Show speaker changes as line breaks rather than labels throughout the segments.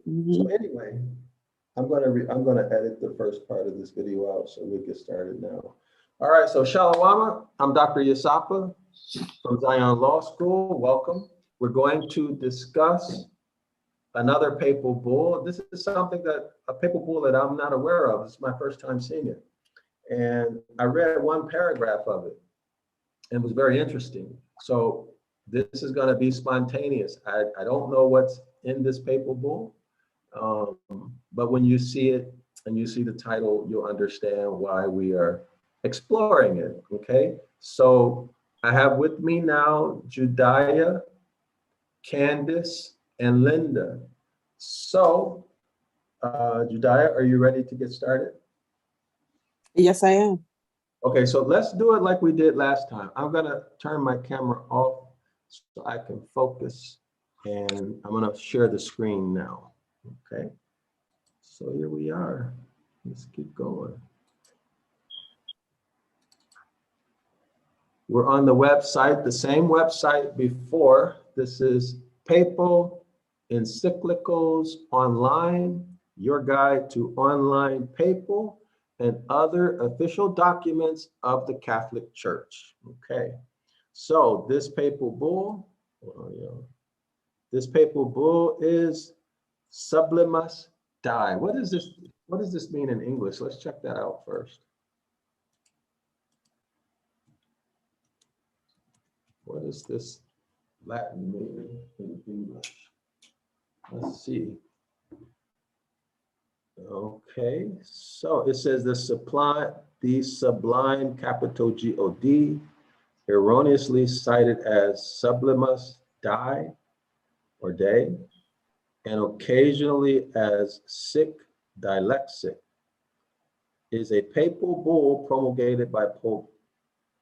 So anyway, I'm gonna edit the first part of this video out so we get started now. All right, so Shalom, I'm Dr. Yasapa from Zion Law School. Welcome. We're going to discuss another papal bull. This is something that a papal bull that I'm not aware of. It's my first time seeing it. And I read one paragraph of it and it was very interesting. So this is going to be spontaneous. I don't know what's in this papal bull, but when you see it and you see the title, you'll understand why we are exploring it, okay? So I have with me now Judea, Candace, and Linda. So, Judea, are you ready to get started?
Yes, I am.
Okay, so let's do it like we did last time. I'm gonna turn my camera off so I can focus, and I'm gonna share the screen now, okay? So here we are. Let's keep going. We're on the website, the same website before. This is Papal Encyclicals Online, your guide to online papal and other official documents of the Catholic Church. Okay, so this papal bull, is Sublimus Die. What is this? What does this mean in English? Let's check that out first. What is this Latin meaning in English? Let's see. Okay, so it says the sublime capital God, erroneously cited as Sublimus Die or Day, and occasionally as sic dilexic, is a papal bull promulgated by Pope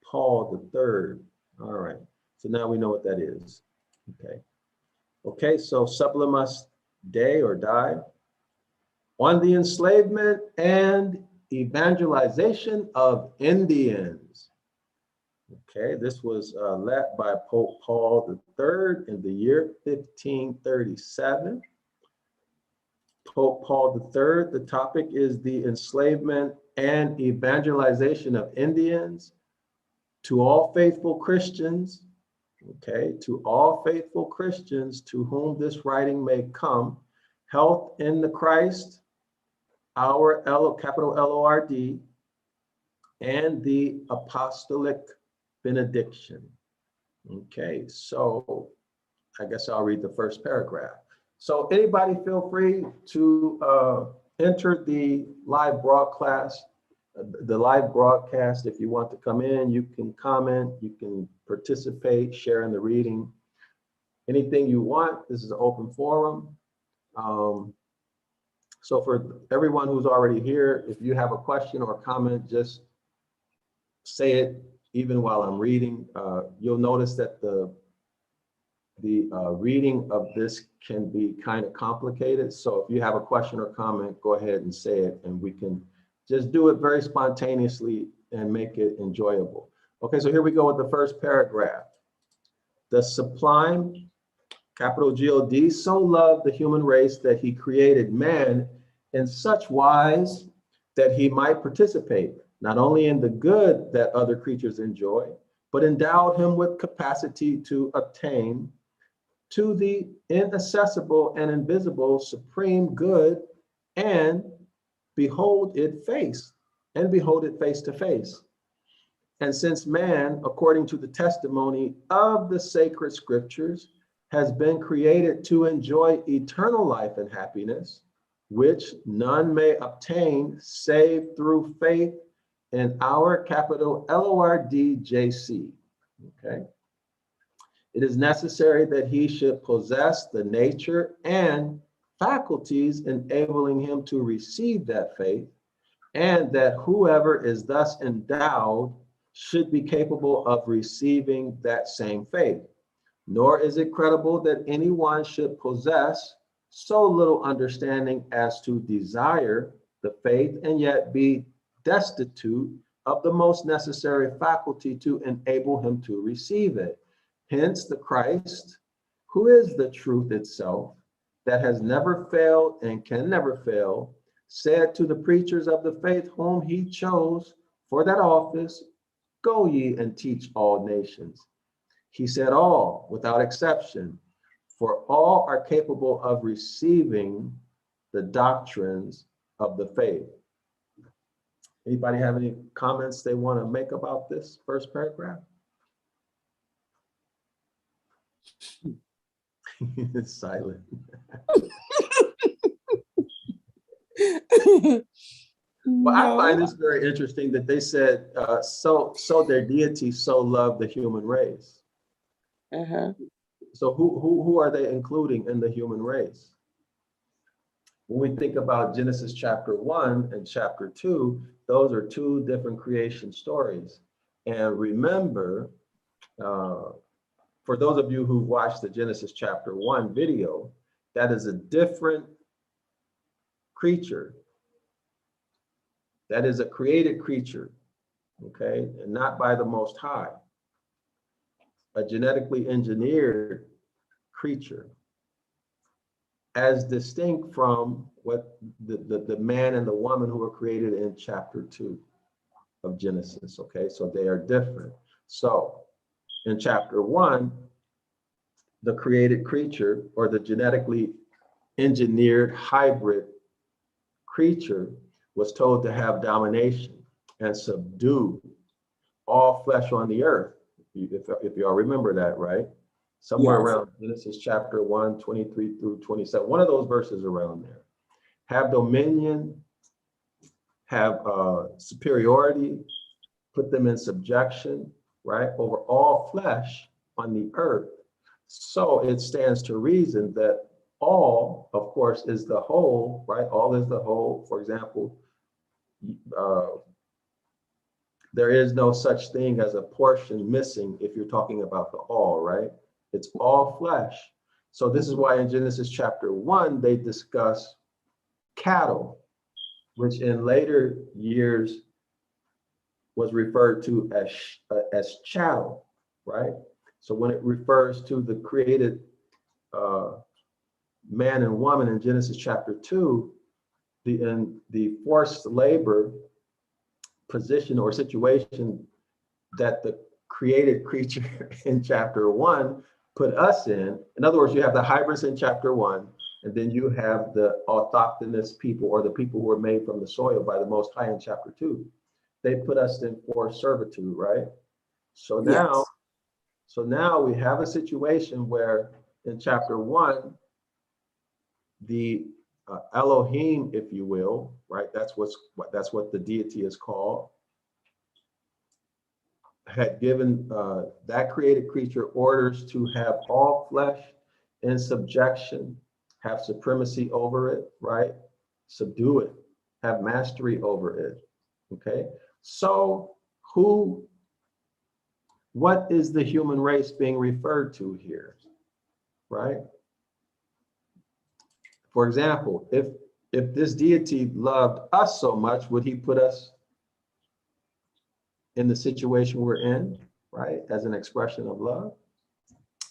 Paul III. All right, so now we know what that is. Okay, so Sublimus Dei or Die, on the enslavement and evangelization of Indians. Okay, this was led by Pope Paul III in the year 1537. Pope Paul III, the topic is the enslavement and evangelization of Indians to all faithful Christians. Okay, to all faithful Christians to whom this writing may come, health in the Christ, our capital Lord, and the apostolic benediction. Okay, so I guess I'll read the first paragraph. So anybody feel free to enter the live broadcast. If you want to come in, you can comment, you can participate, share in the reading, anything you want. This is an open forum. So for everyone who's already here, if you have a question or comment, just say it even while I'm reading. You'll notice that the reading of this can be kind of complicated. So if you have a question or comment, go ahead and say it, and we can just do it very spontaneously and make it enjoyable. Okay, so here we go with the first paragraph. The sublime, capital God, so loved the human race that he created man in such wise that he might participate not only in the good that other creatures enjoy, but endowed him with capacity to attain to the inaccessible and invisible supreme good and behold it face to face. And since man, according to the testimony of the sacred scriptures, has been created to enjoy eternal life and happiness, which none may obtain save through faith in our capital LORDJC. Okay. It is necessary that he should possess the nature and faculties enabling him to receive that faith, and that whoever is thus endowed should be capable of receiving that same faith. Nor is it credible that anyone should possess so little understanding as to desire the faith and yet be destitute of the most necessary faculty to enable him to receive it. Hence the Christ, who is the truth itself, that has never failed and can never fail, said to the preachers of the faith whom he chose for that office, go ye and teach all nations. He said all, without exception, for all are capable of receiving the doctrines of the faith. Anybody have any comments they want to make about this first paragraph? It's silent. Well, I find this very interesting that they said, so their deity so loved the human race. So who are they including in the human race? When we think about Genesis chapter 1 and chapter 2, those are two different creation stories. And remember, for those of you who watched the Genesis chapter 1 video, that is a different creature. That is a created creature, okay? And not by the Most High. A genetically engineered creature, as distinct from what the man and the woman who were created in chapter 2 of Genesis, okay? So they are different. So in chapter 1, the created creature, or the genetically engineered hybrid creature, was told to have domination and subdue all flesh on the earth. If y'all remember that, right? Somewhere around Genesis chapter 1, 23 through 27, one of those verses around there. Have dominion, have superiority, put them in subjection, right, over all flesh on the earth. So it stands to reason that all, of course, is the whole, right? All is the whole. For example, there is no such thing as a portion missing if you're talking about the all, right? It's all flesh. So this is why in Genesis chapter 1, they discuss cattle, which in later years was referred to as chattel, right? So when it refers to the created man and woman in Genesis chapter 2, the forced labor position or situation that the created creature in chapter 1 put us in. In other words, you have the hybrids in chapter 1, and then you have the autochthonous people, or the people who were made from the soil by the Most High in chapter 2. They put us in forced servitude, right? So now, we have a situation where in chapter 1, the Elohim, if you will, right? That's what the deity is called. Had given that created creature orders to have all flesh in subjection, have supremacy over it, right? Subdue it, have mastery over it. Okay. So what is the human race being referred to here, right? For example, if this deity loved us so much, would he put us in the situation we're in, right, as an expression of love?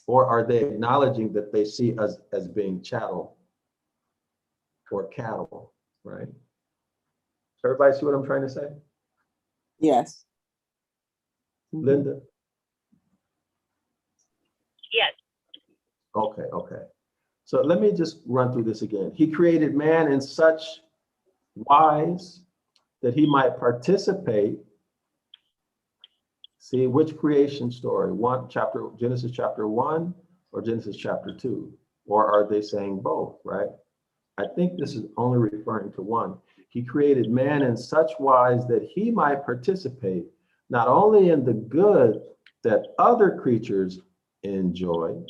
Or are they acknowledging that they see us as being chattel or cattle, right? Everybody see what I'm trying to say?
Yes.
Linda?
Yes.
Okay. So let me just run through this again. He created man in such wise that he might participate. See, which creation story? Genesis chapter 1 or Genesis chapter 2? Or are they saying both, right? I think this is only referring to one. He created man in such wise that he might participate not only in the good that other creatures enjoy,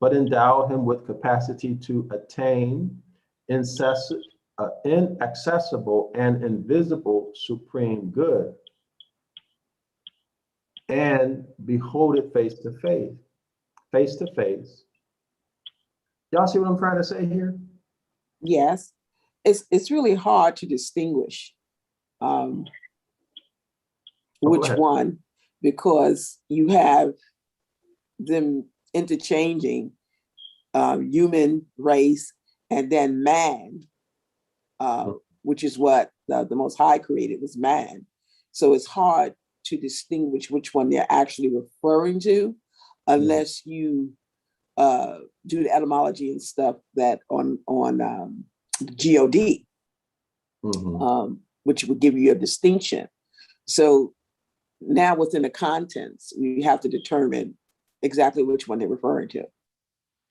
but endow him with capacity to attain inaccessible and invisible supreme good, and behold it face to face. Y'all see what I'm trying to say here?
Yes. It's really hard to distinguish which one, because you have them interchanging human race and then man, which is what the Most High created, was man. So it's hard to distinguish which one they're actually referring to, unless you do the etymology and stuff that on God, which would give you a distinction. So now within the contents, we have to determine exactly which one they're referring to.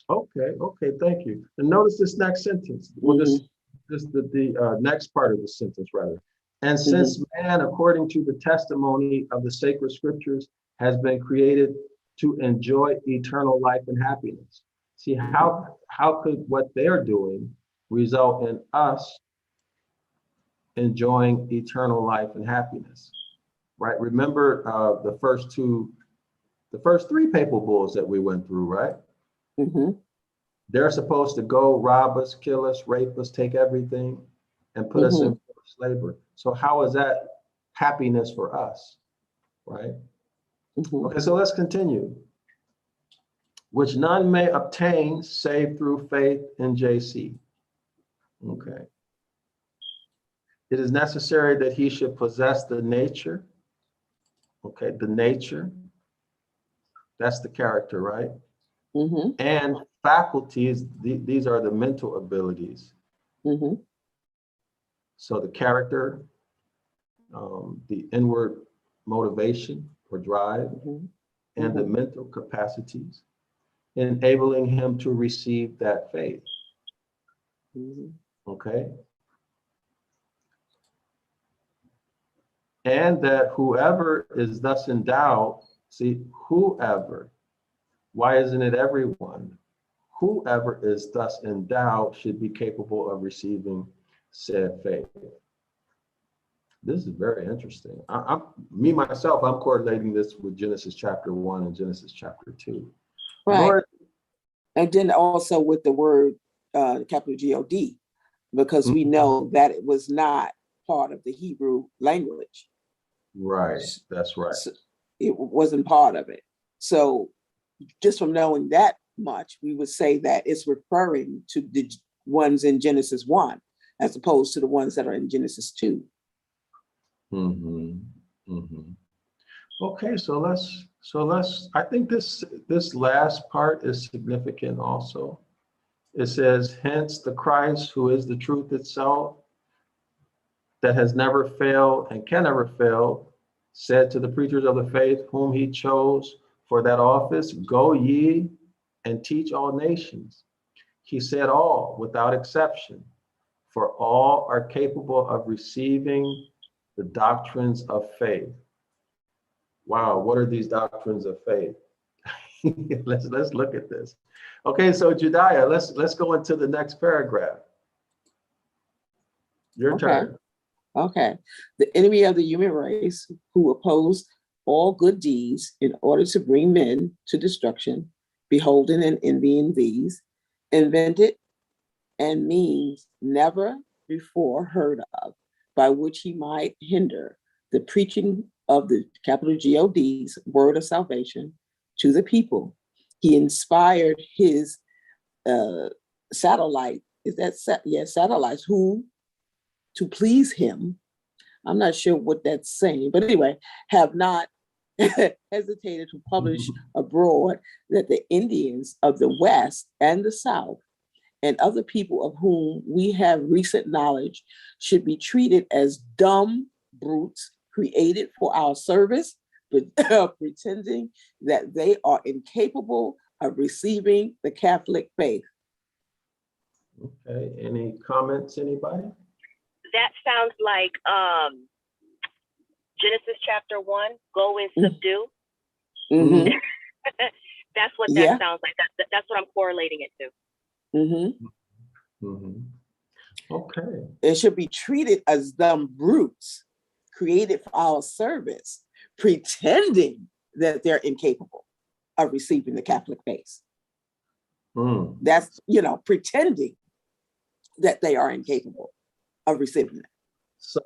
Okay, thank you. And notice this next sentence. Well, the next part of the sentence, rather. And since man, according to the testimony of the sacred scriptures, has been created to enjoy eternal life and happiness. See, how could what they're doing result in us enjoying eternal life and happiness? Right? Remember the first three papal bulls that we went through, right? They're supposed to go rob us, kill us, rape us, take everything, and put us in forced labor. So how is that happiness for us, right? Okay, so let's continue. Which none may obtain save through faith in JC. Okay. It is necessary that he should possess the nature. Okay, the nature. That's the character, right? And faculties, these are the mental abilities. So the character, the inward motivation or drive, and the mental capacities, enabling him to receive that faith. Okay. And that whoever is thus endowed, see, whoever, why isn't it everyone? Whoever is thus endowed should be capable of receiving said faith. This is very interesting. Myself, I'm correlating this with Genesis chapter 1 and Genesis chapter 2.
Right.
Lord,
and then also with the word capital God, because we know that it was not part of the Hebrew language.
Right, that's right.
So it wasn't part of it. So just from knowing that much, we would say that it's referring to the ones in Genesis 1, as opposed to the ones that are in Genesis 2.
Okay, so let's, I think this last part is significant also. It says, hence the Christ, who is the truth itself, that has never failed and can never fail, said to the preachers of the faith whom he chose for that office, go ye and teach all nations. He said all without exception, for all are capable of receiving the doctrines of faith. Wow, what are these doctrines of faith? let's look at this. Okay, so Jediah, let's go into the next paragraph. Your turn.
Okay. The enemy of the human race, who opposed all good deeds in order to bring men to destruction, beholding and envying these, invented and means never before heard of, by which he might hinder the preaching of the capital God's word of salvation to the people. He inspired his satellites, who, to please him, I'm not sure what that's saying, but anyway, have not hesitated to publish abroad that the Indians of the West and the South and other people of whom we have recent knowledge should be treated as dumb brutes created for our service, but pretending that they are incapable of receiving the Catholic faith.
Okay, any comments, anybody?
That sounds like Genesis chapter 1, go and subdue. That's what that sounds like. That's what I'm correlating it to.
Okay.
It should be treated as dumb brutes created for our service, pretending that they're incapable of receiving the Catholic faith. That's, pretending that they are incapable of receiving it.
So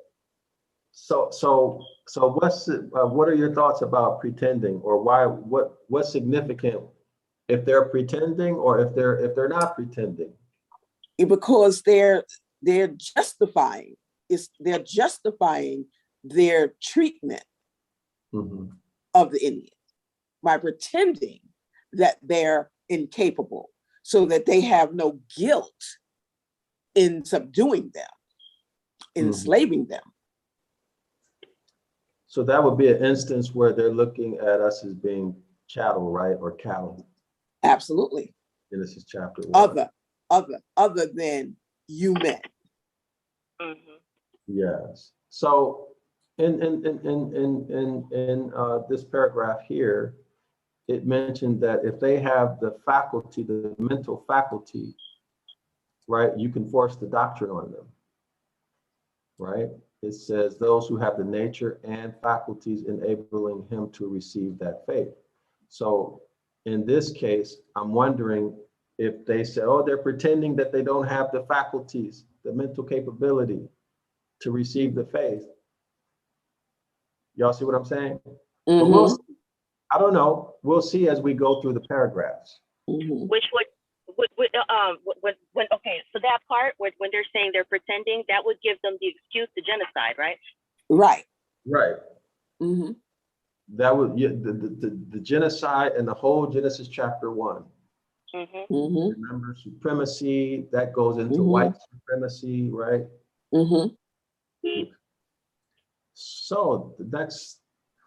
what are your thoughts about pretending, or what's significant if they're pretending or if they're not pretending?
because they're justifying their treatment of the Indians by pretending that they're incapable, so that they have no guilt in subduing them, enslaving them.
So that would be an instance where they're looking at us as being chattel, right? Or cattle.
Absolutely.
Genesis chapter 1.
Other than you men.
Yes. So in this paragraph here, it mentioned that if they have the faculty, the mental faculty, right, you can force the doctrine on them, right? It says those who have the nature and faculties enabling him to receive that faith. So in this case, I'm wondering if they say, oh, they're pretending that they don't have the faculties, the mental capability to receive the faith. Y'all see what I'm saying? But we'll see. I don't know. We'll see as we go through the paragraphs.
Which would okay, so that part when they're saying they're pretending, that would give them the excuse to genocide, right?
Right.
That would the genocide and the whole Genesis chapter 1. Remember, supremacy, that goes into white supremacy, right? So the next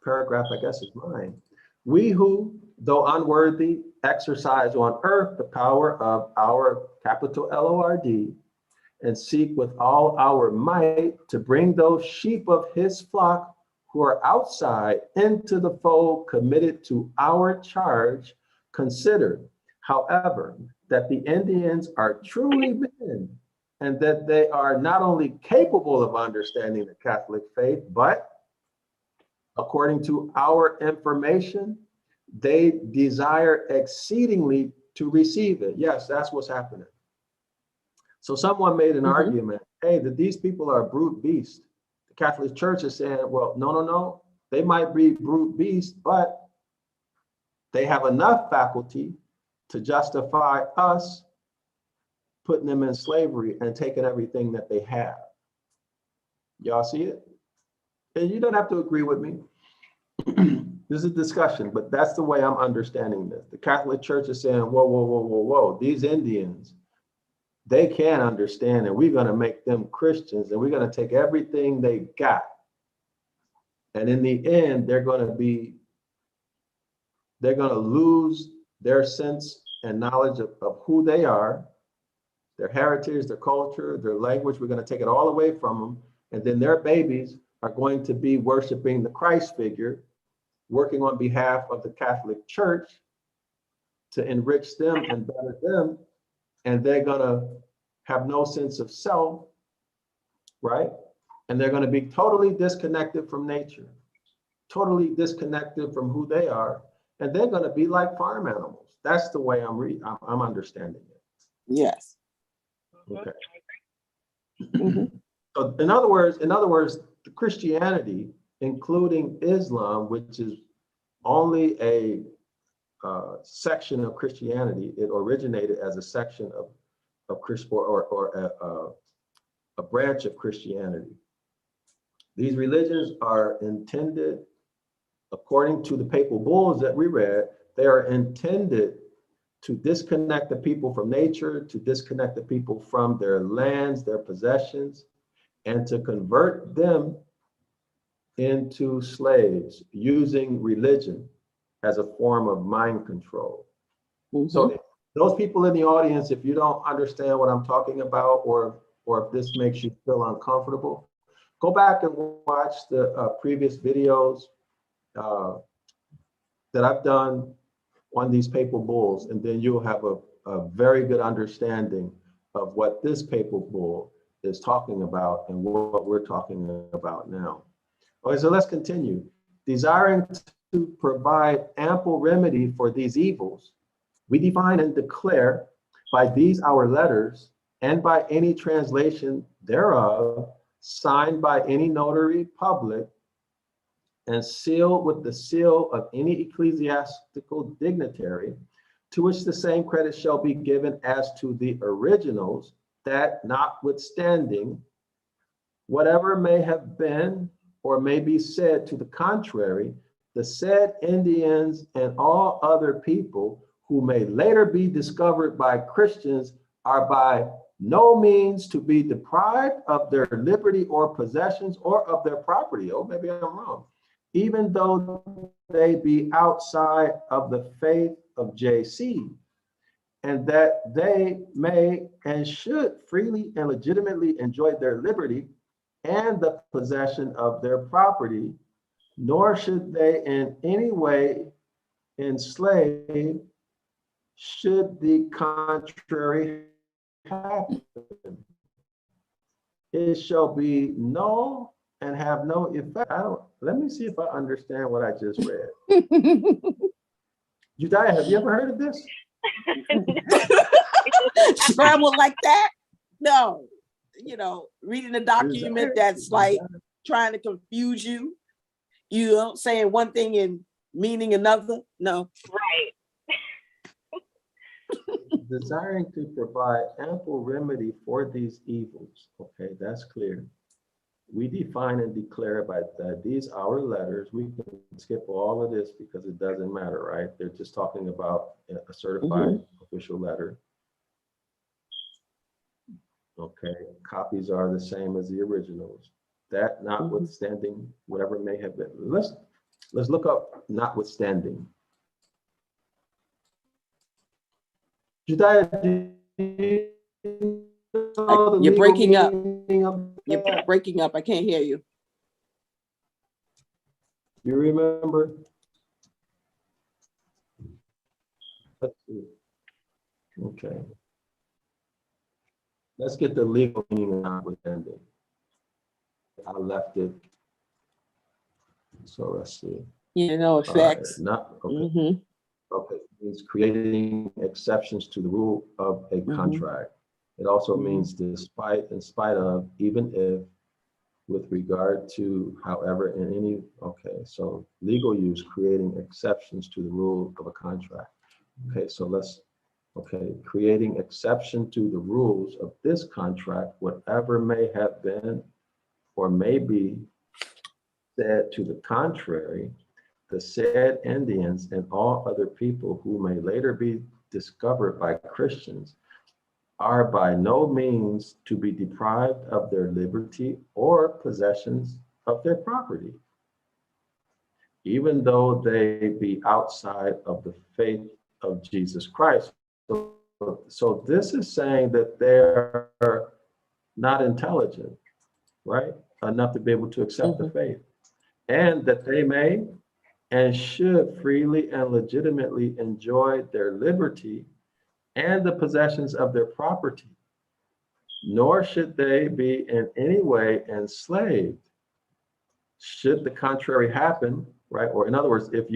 paragraph, I guess, is mine. We who, though unworthy, exercise on earth the power of our capital Lord, and seek with all our might to bring those sheep of his flock who are outside into the fold committed to our charge, consider, however, that the Indians are truly men, and that they are not only capable of understanding the Catholic faith, but according to our information, they desire exceedingly to receive it. Yes, that's what's happening. So someone made an argument, hey, that these people are brute beasts. The Catholic Church is saying, well, no. They might be brute beasts, but they have enough faculty to justify us putting them in slavery and taking everything that they have. Y'all see it? And you don't have to agree with me. This is a discussion, but that's the way I'm understanding this. The Catholic Church is saying, whoa. These Indians, they can't understand, and we're going to make them Christians, and we're going to take everything they got. And in the end, they're going to lose their sense and knowledge of who they are, their heritage, their culture, their language. We're going to take it all away from them. And then their babies are going to be worshiping the Christ figure, working on behalf of the Catholic Church to enrich them and better them. And they're going to have no sense of self, right? And they're going to be totally disconnected from nature, totally disconnected from who they are. And they're going to be like farm animals. That's the way I'm understanding it.
Yes.
Okay. So in other words, the Christianity, including Islam, which is only a section of Christianity, it originated as a section of or a branch of Christianity. These religions are intended, according to the papal bulls that we read, they are intended to disconnect the people from nature, to disconnect the people from their lands, their possessions, and to convert them into slaves using religion as a form of mind control. So those people in the audience, if you don't understand what I'm talking about, or if this makes you feel uncomfortable, go back and watch the previous videos that I've done on these papal bulls, and then you'll have a very good understanding of what this papal bull is talking about and what we're talking about now. Okay, so let's continue. Desiring to provide ample remedy for these evils, we define and declare by these our letters and by any translation thereof, signed by any notary public, and sealed with the seal of any ecclesiastical dignitary, to which the same credit shall be given as to the originals, that notwithstanding, whatever may have been or may be said to the contrary, the said Indians and all other people who may later be discovered by Christians are by no means to be deprived of their liberty or possessions or of their property. Oh, maybe I'm wrong. Even though they be outside of the faith of JC, and that they may and should freely and legitimately enjoy their liberty and the possession of their property, nor should they in any way enslave should the contrary happen. It shall be null and have no effect. Let me see if I understand what I just read. Judea, have you ever heard of this?
Scrambled like that? No. You know, reading a document that's like trying to confuse you, you know, saying one thing and meaning another. No.
Right.
Desiring to provide ample remedy for these evils. Okay, that's clear. We define and declare by these our letters. We can skip all of this because it doesn't matter, right? They're just talking about a certified official letter. Okay, copies are the same as the originals. That notwithstanding, whatever may have been. Let's look up notwithstanding. Judea,
You're breaking up. You're breaking up. I can't hear you.
You remember? Let's see. Okay. Let's get the legal meaning of notwithstanding. I left it. So let's see.
You know, effects.
Okay. Okay, it means creating exceptions to the rule of a contract. It also means despite, in spite of, even if, with regard to, however, in any, okay, so legal use, creating exceptions to the rule of a contract. Okay, so creating exception to the rules of this contract, whatever may have been or may be said to the contrary, the said Indians and all other people who may later be discovered by Christians are by no means to be deprived of their liberty or possessions of their property, even though they be outside of the faith of Jesus Christ. So this is saying that they're not intelligent, right? Enough to be able to accept the faith, and that they may and should freely and legitimately enjoy their liberty and the possessions of their property, nor should they be in any way enslaved should the contrary happen, right? Or in other words, if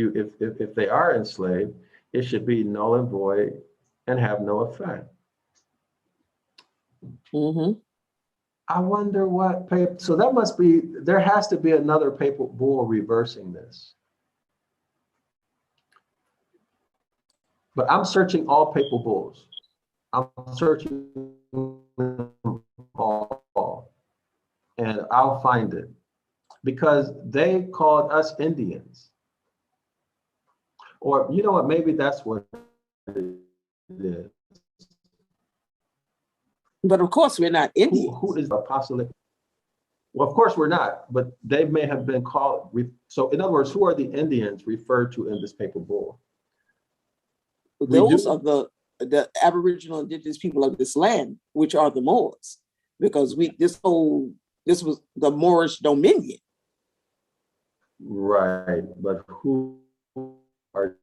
they are enslaved, it should be null and void and have no effect. I wonder what paper, so that must be, there has to be another papal bull reversing this. But I'm searching all papal bulls. I'm searching them all, and I'll find it. Because they called us Indians. Or you know what, maybe that's what it is.
But of course we're not Indians.
Who is the apostolic? Well, of course we're not, but they may have been called. So in other words, who are the Indians referred to in this papal bull?
Those are the Aboriginal indigenous people of this land, which are the Moors, because this was the Moorish dominion.
Right, but who are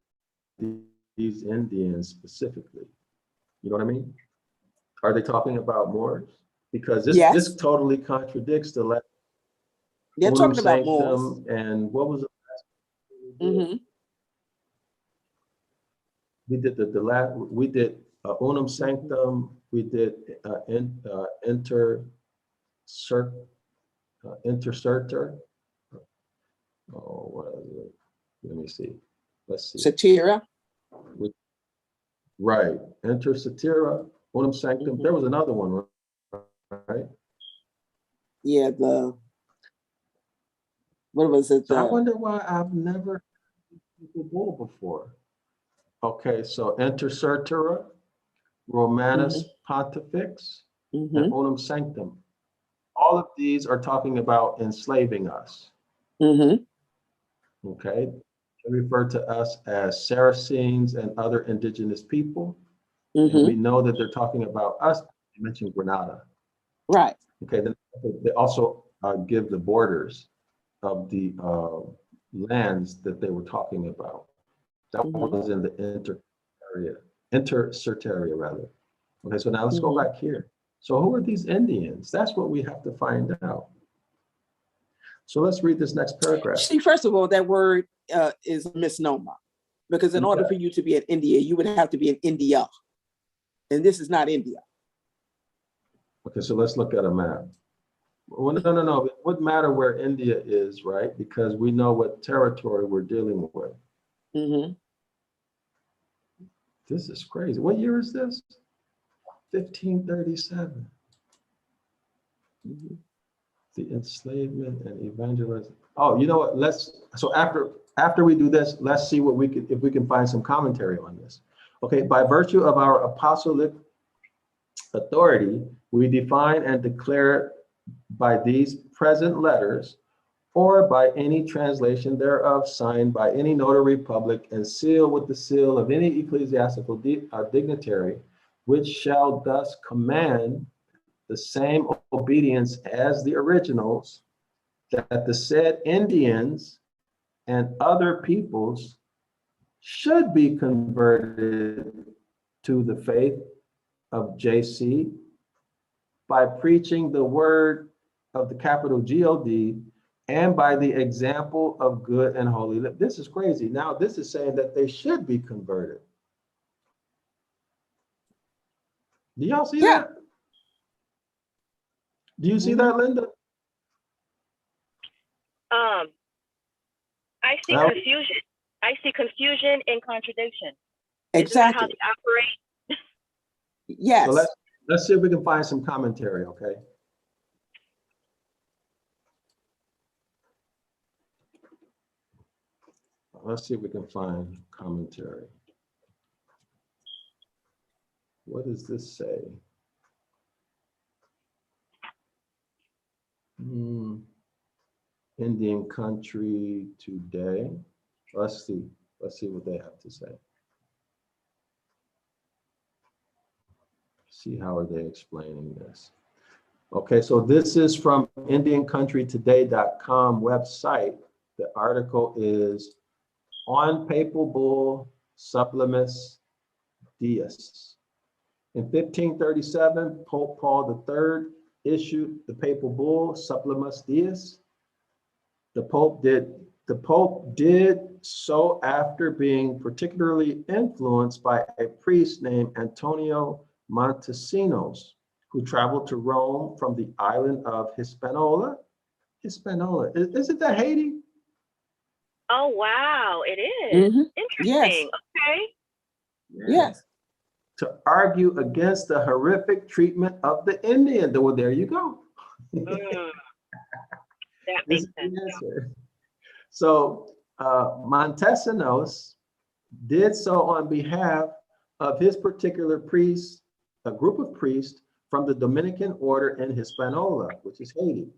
these Indians specifically? You know what I mean? Are they talking about Moors? Because this totally contradicts the last.
They're talking about Moors.
And what was the last? We did the last. We did unum sanctum. We did intercertor. Oh, what is it? Let me see. Let's see.
Satira.
Right. Inter satira, unum sanctum. There was another one, right?
Yeah, what was it?
So I wonder why I've never heard the bull before. Okay, so Inter Certura, Romanus Pontifex, and Onum Sanctum. All of these are talking about enslaving us. Okay, they refer to us as Saracens and other indigenous people. And we know that they're talking about us. You mentioned Granada.
Right.
Okay, then they also give the borders of the lands that they were talking about. That was in the Inter-Certaria rather. Okay, so now let's go back here. So who are these Indians? That's what we have to find out. So let's read this next paragraph.
See, first of all, that word is a misnomer, because in order for you to be in India, you would have to be in India. And this is not India.
Okay, so let's look at a map. Well, no. It wouldn't matter where India is, right? Because we know what territory we're dealing with. This is crazy. What year is this? 1537. The enslavement and evangelization. Oh, you know what? So after we do this, let's see what if we can find some commentary on this. Okay, by virtue of our apostolic authority, we define and declare by these present letters, or by any translation thereof, signed by any notary public and sealed with the seal of any ecclesiastical dignitary, which shall thus command the same obedience as the originals, that the said Indians and other peoples should be converted to the faith of JC by preaching the word of the capital God and by the example of good and holy. This is crazy. Now this is saying that they should be converted. Do y'all see that? Do you see that, Linda?
I see confusion. I see confusion and contradiction.
Exactly.
How they operate.
Yes.
So let's see if we can find some commentary, okay? Let's see if we can find commentary. What does this say? Indian country today. Let's see what they have to say. See how are they explaining this. Okay, so this is from IndianCountryToday.com website. The article is on Papal Bull Sublimus Deus. In 1537, Pope Paul III issued the Papal Bull Sublimus Deus. The Pope did so after being particularly influenced by a priest named Antonio Montesinos, who traveled to Rome from the island of Hispaniola. Isn't that Haiti?
Oh, wow, it is. Interesting.
Yes.
Okay.
Yes.
To argue against the horrific treatment of the Indian. Well, there you go.
That makes sense.
So Montesinos did so on behalf of his particular priest, a group of priests from the Dominican order in Hispaniola, which is Haiti.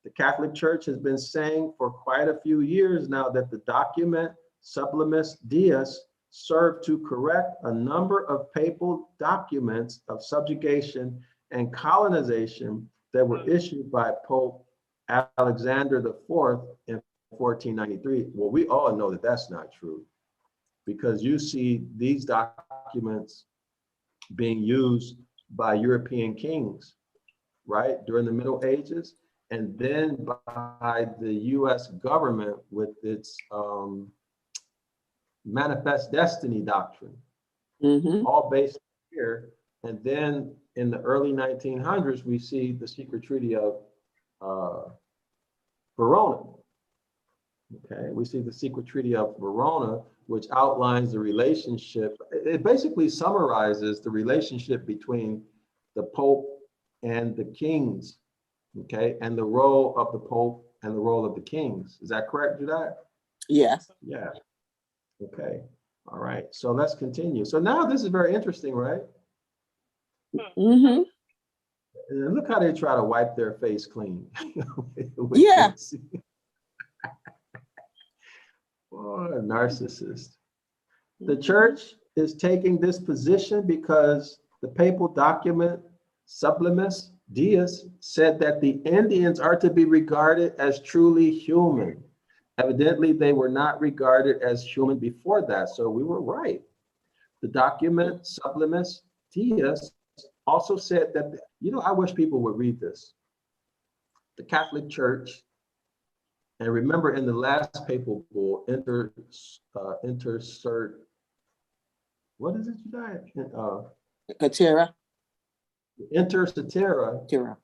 The Catholic Church has been saying for quite a few years now that the document Sublimus Deus served to correct a number of papal documents of subjugation and colonization that were issued by Pope Alexander IV in 1493. Well, we all know that that's not true, because you see these documents being used by European kings, right, during the Middle Ages, and then by the US government with its Manifest Destiny doctrine, all based here. And then in the early 1900s, we see the secret treaty of Verona. Okay, we see the secret treaty of Verona, which outlines the relationship. It basically summarizes the relationship between the Pope and the kings, okay, and the role of the Pope and the role of the kings. Is that correct, Judah?
Yes.
Yeah. Okay. All right. So let's continue. So now this is very interesting, right?
Mm-hmm.
And look how they try to wipe their face clean.
Yeah.
Oh, a narcissist. The church is taking this position because the papal document Sublimus Deus said that the Indians are to be regarded as truly human. Evidently, they were not regarded as human before that, so we were right. The document Sublimus Deus also said that, I wish people would read this. The Catholic Church, and remember in the last papal bull, what is it you got?
Katera.
Inter Cetera
Katera.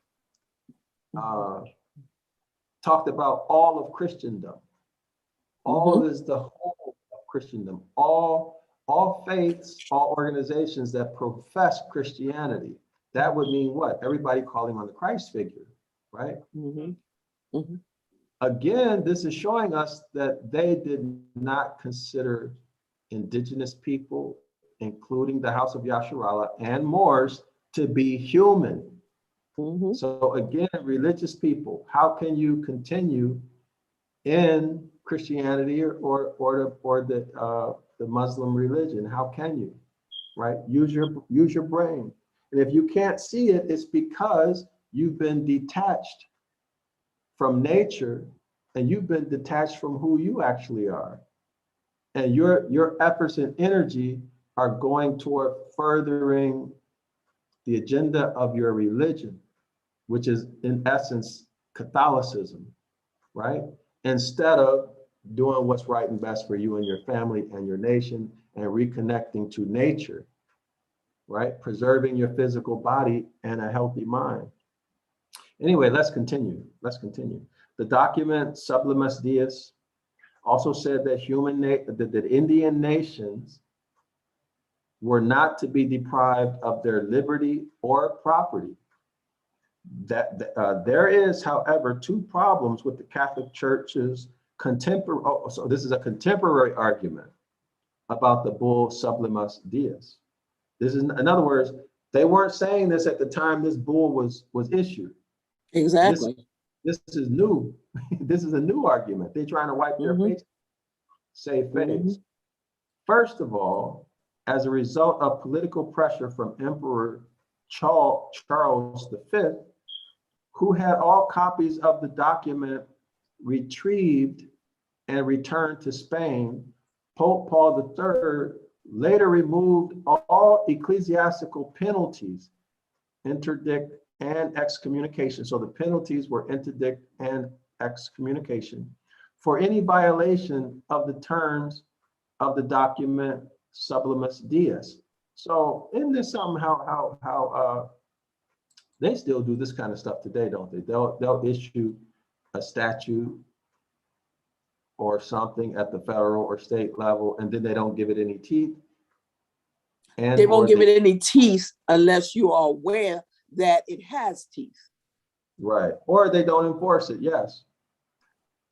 talked about all of Christendom. All is the whole of Christendom. All faiths, all organizations that profess Christianity. That would mean what? Everybody calling on the Christ figure, right?
Mm-hmm. Mm-hmm.
Again, this is showing us that they did not consider indigenous people, including the House of Yasharallah and Moors, to be human.
Mm-hmm.
So again, religious people, how can you continue in Christianity or the Muslim religion? How can you, right? Use your brain. And if you can't see it, it's because you've been detached from nature and you've been detached from who you actually are. And your efforts and energy are going toward furthering the agenda of your religion, which is in essence Catholicism, right? Instead of doing what's right and best for you and your family and your nation and reconnecting to nature, right? Preserving your physical body and a healthy mind. Anyway, let's continue. The document Sublimus Deus also said that that Indian nations were not to be deprived of their liberty or property. There is, however, two problems with the Catholic Church's contemporary. So this is a contemporary argument about the bull Sublimus Deus. This is, in other words, they weren't saying this at the time this bull was issued.
Exactly.
This is new. This is a new argument. They're trying to wipe their face, save face. First of all, as a result of political pressure from Emperor Charles V, who had all copies of the document retrieved and returned to Spain, Pope Paul III later removed all ecclesiastical penalties, interdict and excommunication. So the penalties were interdict and excommunication for any violation of the terms of the document Sublimus Deus. So isn't this something how they still do this kind of stuff today, don't they? They'll issue a statute or something at the federal or state level, and then they don't give it any teeth. And
they won't give it any teeth unless you are aware that it has teeth.
Right. Or they don't enforce it, yes.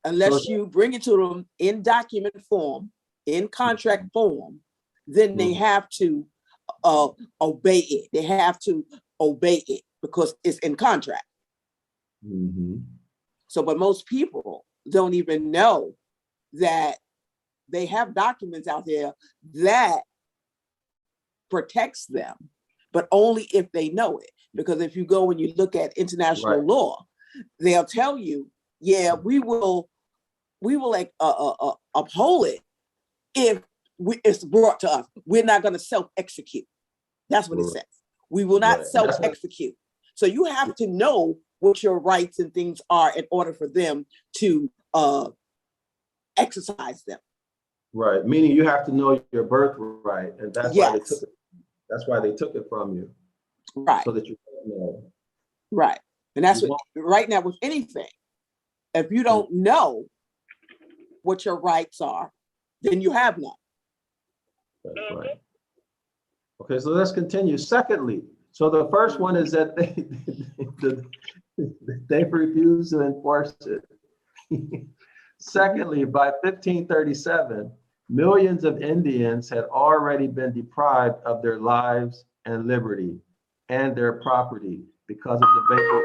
Unless you bring it to them in document form, in contract form, then they have to obey it. They have to obey it because it's in contract. So, but most people don't even know that they have documents out there that protects them, but only if they know it. Because if you go and you look at international law, they'll tell you, yeah, we will like uphold it if it's brought to us. We're not going to self-execute. That's what it says. We will not self-execute. So you have to know what your rights and things are in order for them to exercise them. Right.
Meaning you have to know your birthright, and that's why they took it. That's why they took it from you.
Right.
So that you know.
Right. And that's what right now with anything. If you don't know what your rights are, then you have none.
That's right. Okay, so let's continue. Secondly, So the first one is that they refuse to enforce it. Secondly, by 1537, millions of Indians had already been deprived of their lives and liberty and their property because of the papal,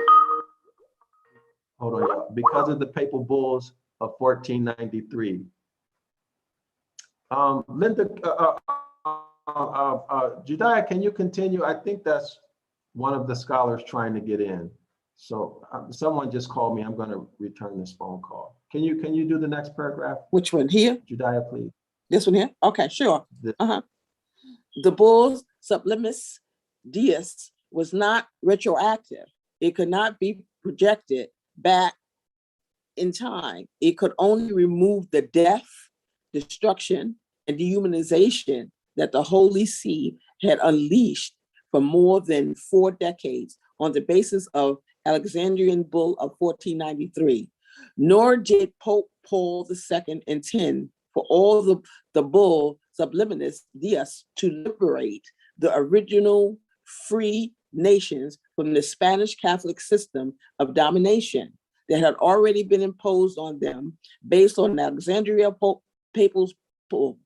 hold on, y'all, because of the papal bulls of 1493. Linda, Jediah, can you continue? I think that's one of the scholars trying to get in. So someone just called me. I'm going to return this phone call. Can you do the next paragraph?
Which one here?
Jediah, please.
This one here? Okay, sure. The bull's Sublimus Deus was not retroactive. It could not be projected back in time. It could only remove the death, destruction, and dehumanization that the Holy See had unleashed for more than 4 decades on the basis of Alexandrian Bull of 1493. Nor did Pope Paul II intend for all the bull Sublimus Deus to liberate the original free nations from the Spanish Catholic system of domination that had already been imposed on them based on Alexandria Papal Bull.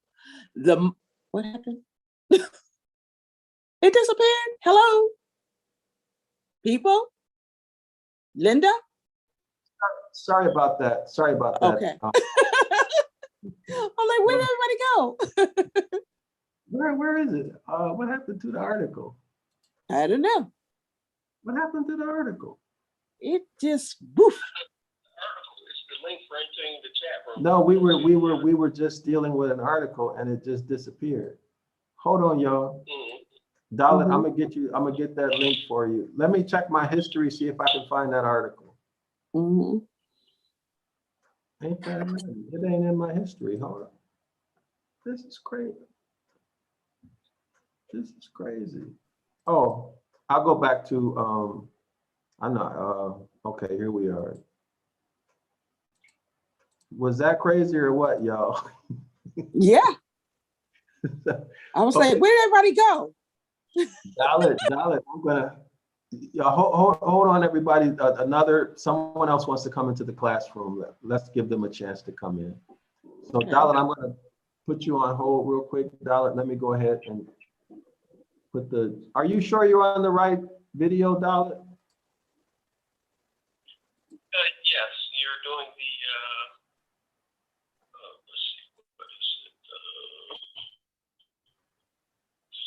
What happened? It disappeared. Hello, people. Linda.
Sorry about that. Sorry about that.
Okay. I'm like, where did everybody go?
Where is it? What happened to the article?
I don't know.
What happened to the article?
It just boof.
The link for entering the chat room.
No, we were just dealing with an article and it just disappeared. Hold on, y'all. Dalit, I'm gonna get that link for you. Let me check my history, see if I can find that article. Ain't that it ain't in my history. Hold on. This is crazy. This is crazy. Oh, I'll go back to I'm not okay, here we are. Was that crazy or what, y'all?
Yeah. I was like, where did everybody go?
Dalit, I'm gonna hold on, everybody. Someone else wants to come into the classroom. Let's give them a chance to come in. So
Okay.
Dalit, I'm gonna put you on hold real quick. Dalit, let me go ahead and put are you sure you're on the right video, Dalit?
Yes, you're doing the, let's see, what is it?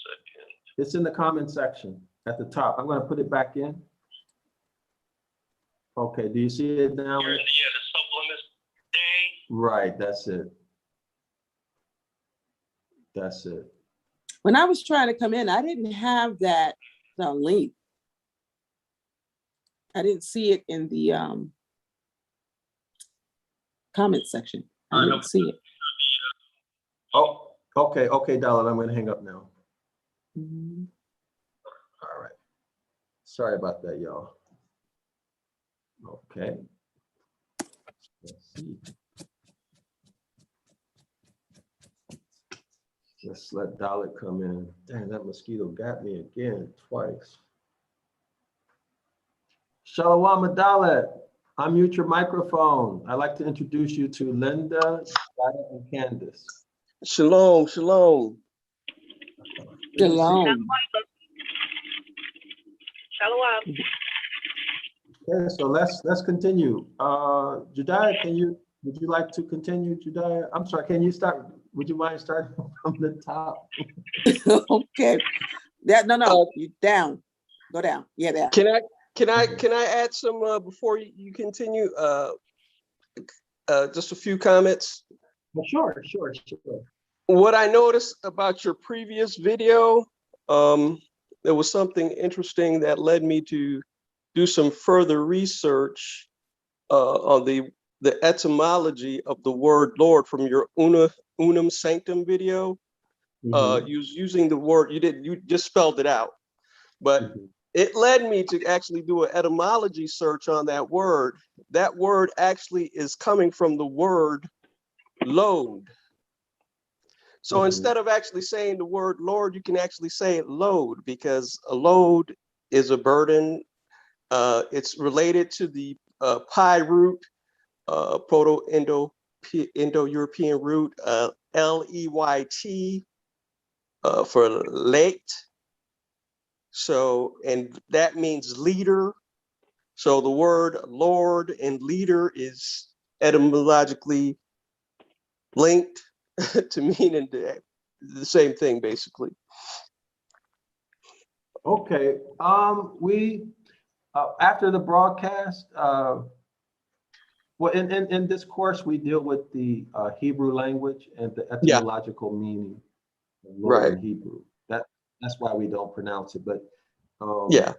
Second.
It's in the comment section at the top. I'm gonna put it back in. Okay, do you see it now?
You're in the Sublimus Day.
Right, that's it. That's it.
When I was trying to come in, I didn't have that link. I didn't see it in the comment section. I didn't see it.
Oh, okay, Dalit, I'm gonna hang up now. All right. Sorry about that, y'all. Okay. Let's see. Let's let Dalit come in. Dang, that mosquito got me again twice. Shalom, Dalit. Unmute your microphone. I'd like to introduce you to Linda, Jediah, and Candace.
Shalom, shalom.
Shalom.
Shalom.
Okay, so let's continue. Jediah, would you like to continue, Jediah? I'm sorry, can you start? Would you mind starting from the top?
Okay. No, you down. Go down. Yeah, there.
Can I add some before you continue? Just a few comments.
Well, sure.
What I noticed about your previous video, there was something interesting that led me to do some further research on the etymology of the word Lord from your Unum Sanctum video. You was using the word, you just spelled it out, but it led me to actually do an etymology search on that word. That word actually is coming from the word load. So instead of actually saying the word Lord, you can actually say load, because a load is a burden. It's related to the Pi root, Proto-Indo-European root, Leyt, for late. So, and that means leader. So the word Lord and leader is etymologically linked to meaning the same thing, basically.
Okay. We after the broadcast, well, in this course, we deal with the Hebrew language and the
Yeah.
etymological meaning of Lord
Right.
in Hebrew. That's why we don't pronounce it. But
Yeah.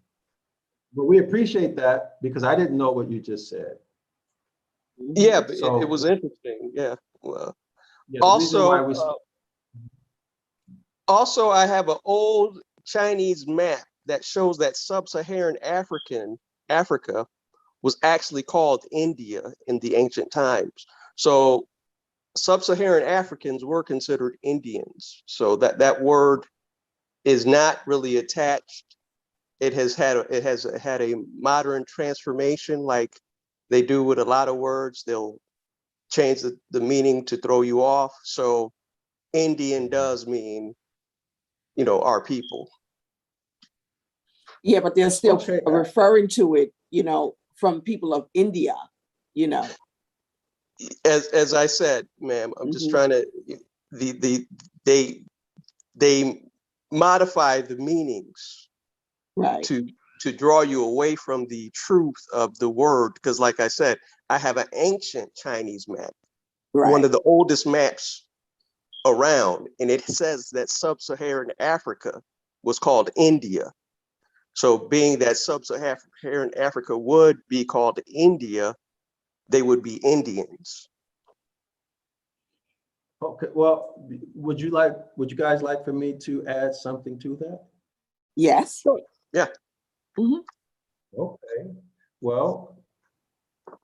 but we appreciate that because I didn't know what you just said.
Yeah, but
So
it was interesting. Yeah. Well,
yeah, the reason why we
also, I have an old Chinese map that shows that sub-Saharan Africa was actually called India in the ancient times. So sub-Saharan Africans were considered Indians. So that word is not really attached. It has had a modern transformation, like they do with a lot of words. They'll change the meaning to throw you off. So Indian does mean, our people.
Yeah, but they're still
Okay.
referring to it, from people of India,
As I said, ma'am, I'm just trying to, they modify the meanings
right.
to draw you away from the truth of the word. Because like I said, I have an ancient Chinese map, one
Right.
of the oldest maps around, and it says that sub-Saharan Africa was called India. So being that sub-Saharan Africa would be called India, they would be Indians.
Okay, well, would you guys like for me to add something to that?
Yes.
Sure. Yeah.
Okay, well,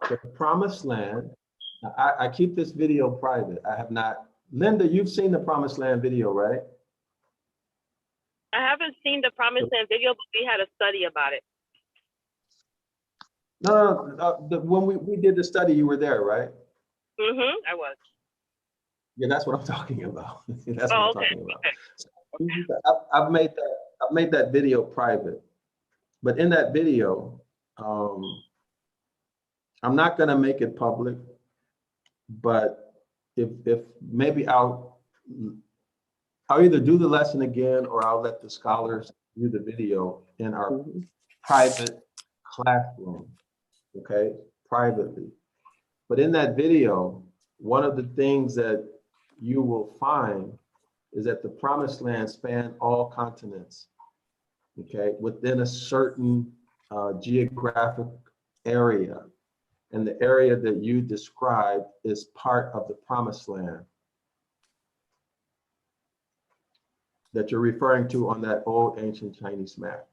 the promised land, I keep this video private. I have not, Linda, you've seen the promised land video, right?
I haven't seen the Promised Land video, but we had a study about it.
No, when we did the study, you were there, right?
I was.
Yeah, that's what I'm talking about. That's what
Oh,
I'm
okay.
talking about. I've made that video private, but in that video, I'm not going to make it public, but if maybe I'll either do the lesson again or I'll let the scholars view the video in our private classroom, okay, privately. But in that video, one of the things that you will find is that the promised land spanned all continents, okay, within a certain geographic area. And the area that you described is part of the promised land that you're referring to on that old ancient Chinese map.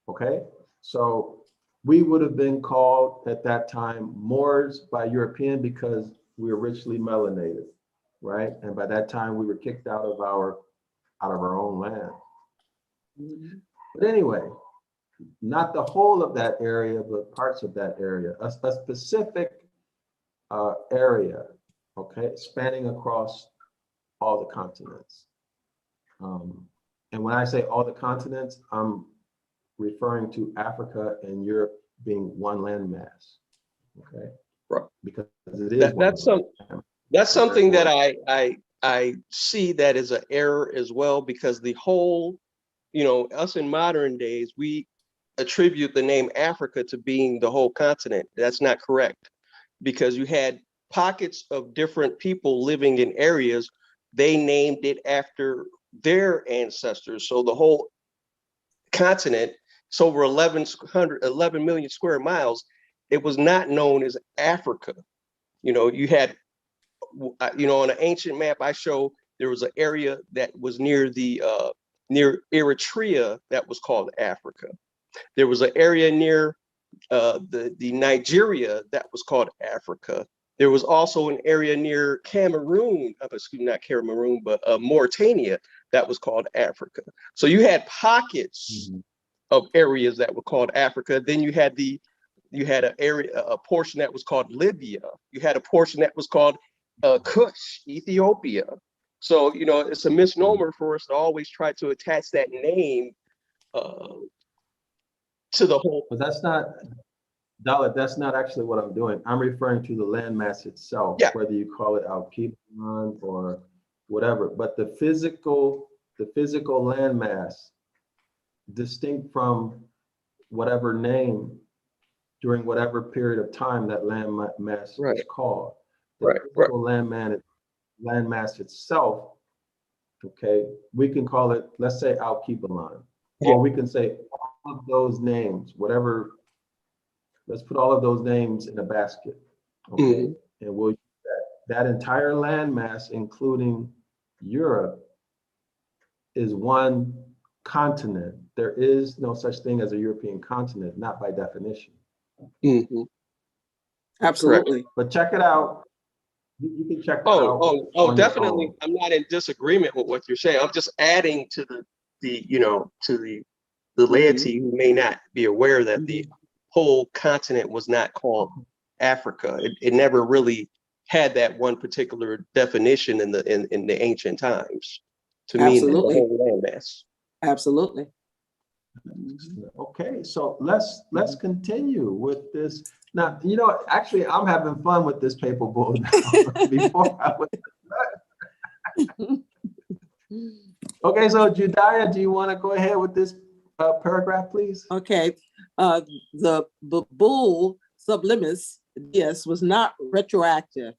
Okay, so we would have been called at that time Moors by European because we were richly melanated, right? And by that time we were kicked out of our own land. But anyway, not the whole of that area, but parts of that area, a specific area, okay, spanning across all the continents. And when I say all the continents, I'm referring to Africa and Europe being one landmass, okay?
Right.
Because it is
that's something that I see that is an error as well, because the whole, us in modern days, we attribute the name Africa to being the whole continent. That's not correct, because you had pockets of different people living in areas. They named it after their ancestors. So the whole continent, it's over 11 million square miles. It was not known as Africa. You had, on an ancient map, I show there was an area that was near Eritrea that was called Africa. There was an area near the Nigeria that was called Africa. There was also an area near Cameroon, not Cameroon, but Mauritania that was called Africa. So you had pockets of areas that were called Africa. Then you had a portion that was called Libya. You had a portion that was called Kush, Ethiopia. So, you know, it's a misnomer for us to always try to attach that name to the whole.
But that's not, Dalit, that's not actually what I'm doing. I'm referring to the landmass itself,
Yeah.
whether you call it Al-Kiban or whatever. But the physical landmass, distinct from whatever name during whatever period of time that landmass
Right.
is called. The
Right,
physical landmass itself, okay, we can call it, let's say Al-Kiban,
Yeah.
or we can say all of those names, whatever. Let's put all of those names in a basket, okay?
Mhm.
And we'll use that entire landmass, including Europe, is one continent. There is no such thing as a European continent, not by definition.
Mhm.
Absolutely.
But check it out. You can check it out.
Oh,
on your
definitely.
own.
I'm not in disagreement with what you're saying. I'm just adding to the laity who may not be aware that the whole continent was not called Africa. It never really had that one particular definition in the ancient times to mean the
Absolutely.
whole landmass.
Absolutely.
Okay, so let's continue with this. Now, you know, actually, I'm having fun with this paper bull now. Before I was. Okay, so Judaiah, do you want to go ahead with this paragraph, please?
Okay, the bull Sublimus, yes, was not retroactive.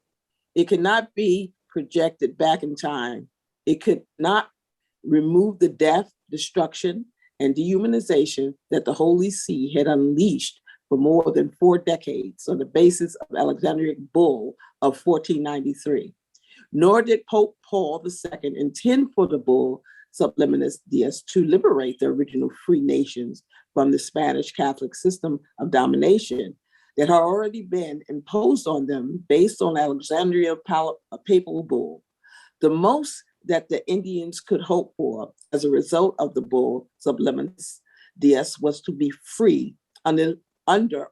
It could not be projected back in time. It could not remove the death, destruction, and dehumanization that the Holy See had unleashed for more than 4 decades on the basis of Alexandric Bull of 1493. Nor did Pope Paul II intend for the bull Sublimus Deus to liberate the original free nations from the Spanish Catholic system of domination that had already been imposed on them based on Alexandria papal bull. The most that the Indians could hope for as a result of the bull Sublimus Deus was to be free under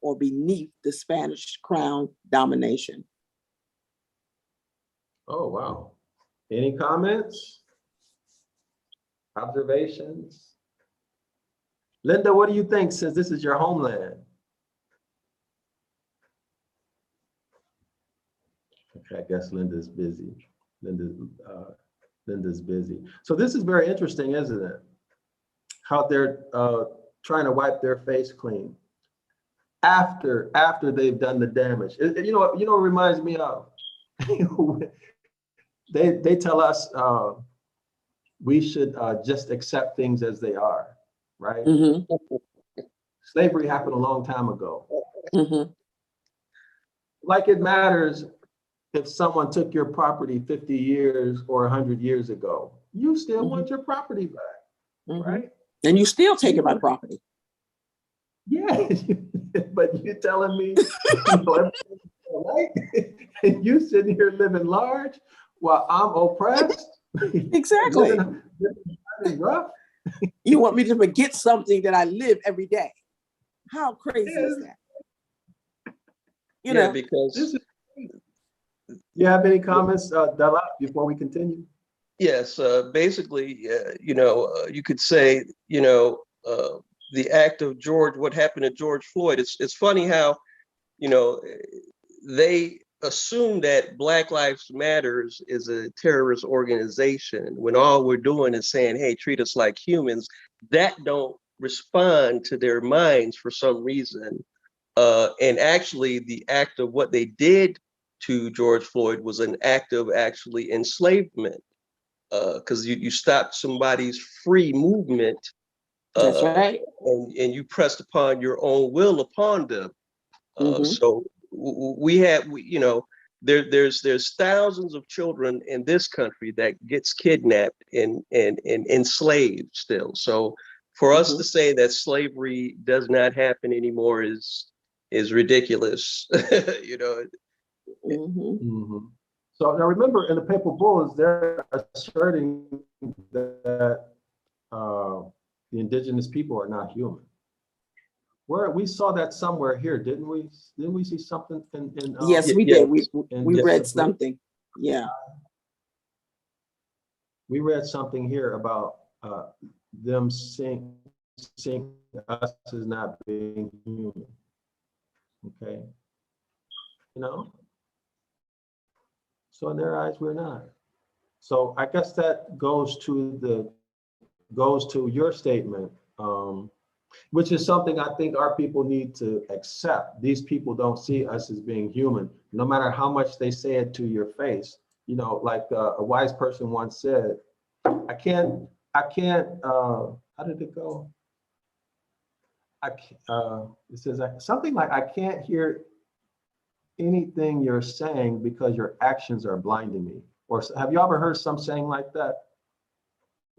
or beneath the Spanish crown domination.
Oh, wow. Any comments? Observations? Linda, what do you think, since this is your homeland? Okay, I guess Linda's busy. Linda's busy. So this is very interesting, isn't it? How they're trying to wipe their face clean after they've done the damage. You know what it reminds me of? They tell us we should just accept things as they are, right?
Mm-hmm.
Slavery happened a long time ago.
Mm-hmm.
Like it matters if someone took your property 50 years or 100 years ago. You still want your property back, right?
And you still taking my property.
Yeah, but you telling me everything's all right, and you sitting here living large while I'm oppressed.
Exactly.
living rough.
You want me to forget something that I live every day? How crazy is that? You know,
because
you have any comments, Darrell, before we continue?
yes, basically, you could say, the act of what happened to George Floyd. It's funny how, they assume that Black Lives Matters is a terrorist organization when all we're doing is saying, hey, treat us like humans. That don't respond to their minds for some reason. And actually, the act of what they did to George Floyd was an act of actually enslavement, because you stopped somebody's free movement.
That's right.
And you pressed upon your own will upon them. So there's thousands of children in this country that gets kidnapped and enslaved still. So for us to say that slavery does not happen anymore is ridiculous.
So now remember, in the papal bulls, they're asserting that the indigenous people are not human. Where we saw that somewhere here, didn't we? Didn't we see something in
Yes, we
Yeah.
did. We read something. Yeah.
We read something here about them seeing us as not being human. Okay. You know? So in their eyes, we're not. So I guess that goes to your statement, which is something I think our people need to accept. These people don't see us as being human, no matter how much they say it to your face. You know, like a wise person once said, I can't, how did it go? It says something like, I can't hear anything you're saying because your actions are blinding me. Or have you ever heard some saying like that?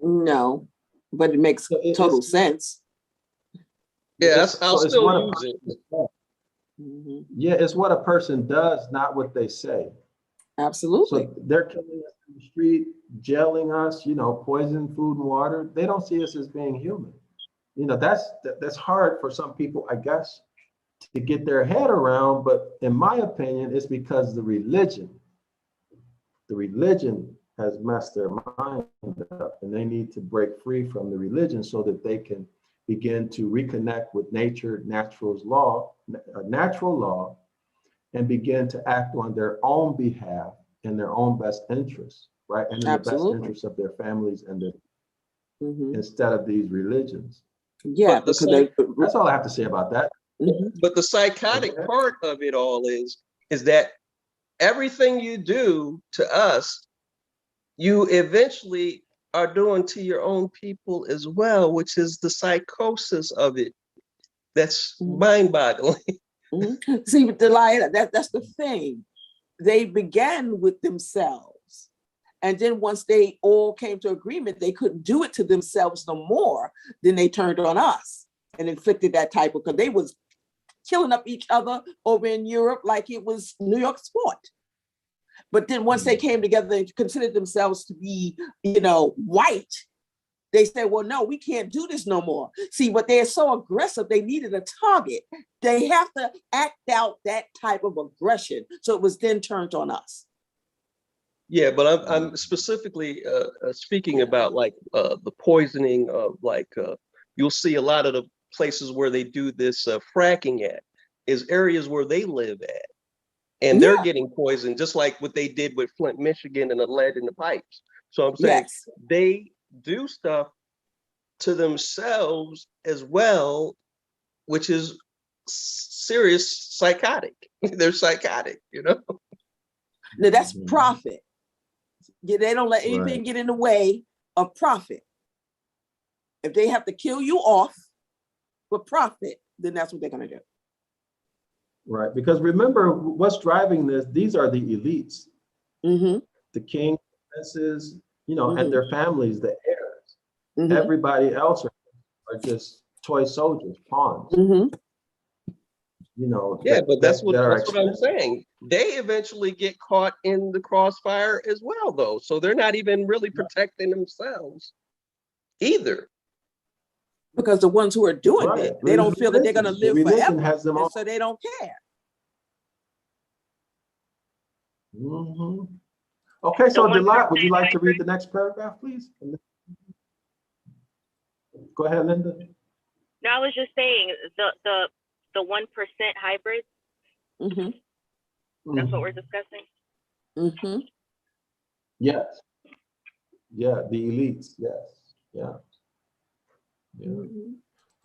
No, but it makes total sense.
Yes, I'll
So it's
still
what a
use it.
Mhm.
Yeah, it's what a person does, not what they say.
Absolutely.
So they're killing us in the street, jailing us, you know, poisoning food and water. They don't see us as being human. You know, that's hard for some people, I guess, to get their head around. But in my opinion, it's because the religion has messed their mind up, and they need to break free from the religion so that they can begin to reconnect with nature, natural law, and begin to act on their own behalf in their own best interests, right? And in the best
Absolutely.
interests of their families and
Mhm.
instead of these religions.
Yeah,
But the
because
That's all I have to say about that.
But the psychotic
Okay.
part of it all is that everything you do to us, you eventually are doing to your own people as well, which is the psychosis of it. That's mind-boggling.
see, Delilah, that's the thing. They began with themselves. And then once they all came to agreement, they couldn't do it to themselves no more. Then they turned on us and inflicted that type of, because they was killing up each other over in Europe like it was New York sport. But then once they came together and considered themselves to be, you know, white, they said, well, no, we can't do this no more. See, but they're so aggressive, they needed a target. They have to act out that type of aggression. So it was then turned on us.
Yeah, but I'm specifically speaking about like the poisoning of like you'll see a lot of the places where they do this fracking at is areas where they live at, and they're getting poisoned just like what they did with Flint, Michigan, and the lead in the pipes. So I'm saying they do stuff to themselves as well, which is serious psychotic. They're psychotic, you know.
Now that's profit. They don't let anything get in the way of profit. If they have to kill you off for profit, then that's what they're going to do.
Right, because remember what's driving this, these are the elites, the king, princes, you know, and their families, the heirs. Everybody else are just toy soldiers, pawns. You know,
yeah, but that's what I'm
expensive.
saying. They eventually get caught in the crossfire as well, though. So they're not even really protecting themselves either.
Because the ones who are doing it, they don't feel that they're going to live forever,
has them
and so they don't care.
Okay, so Delight, would you like to read the next paragraph, please? Go ahead, Linda.
No, I was just saying the 1% hybrids. That's what we're discussing.
Yes. Yeah, the elites. Yes. Yeah.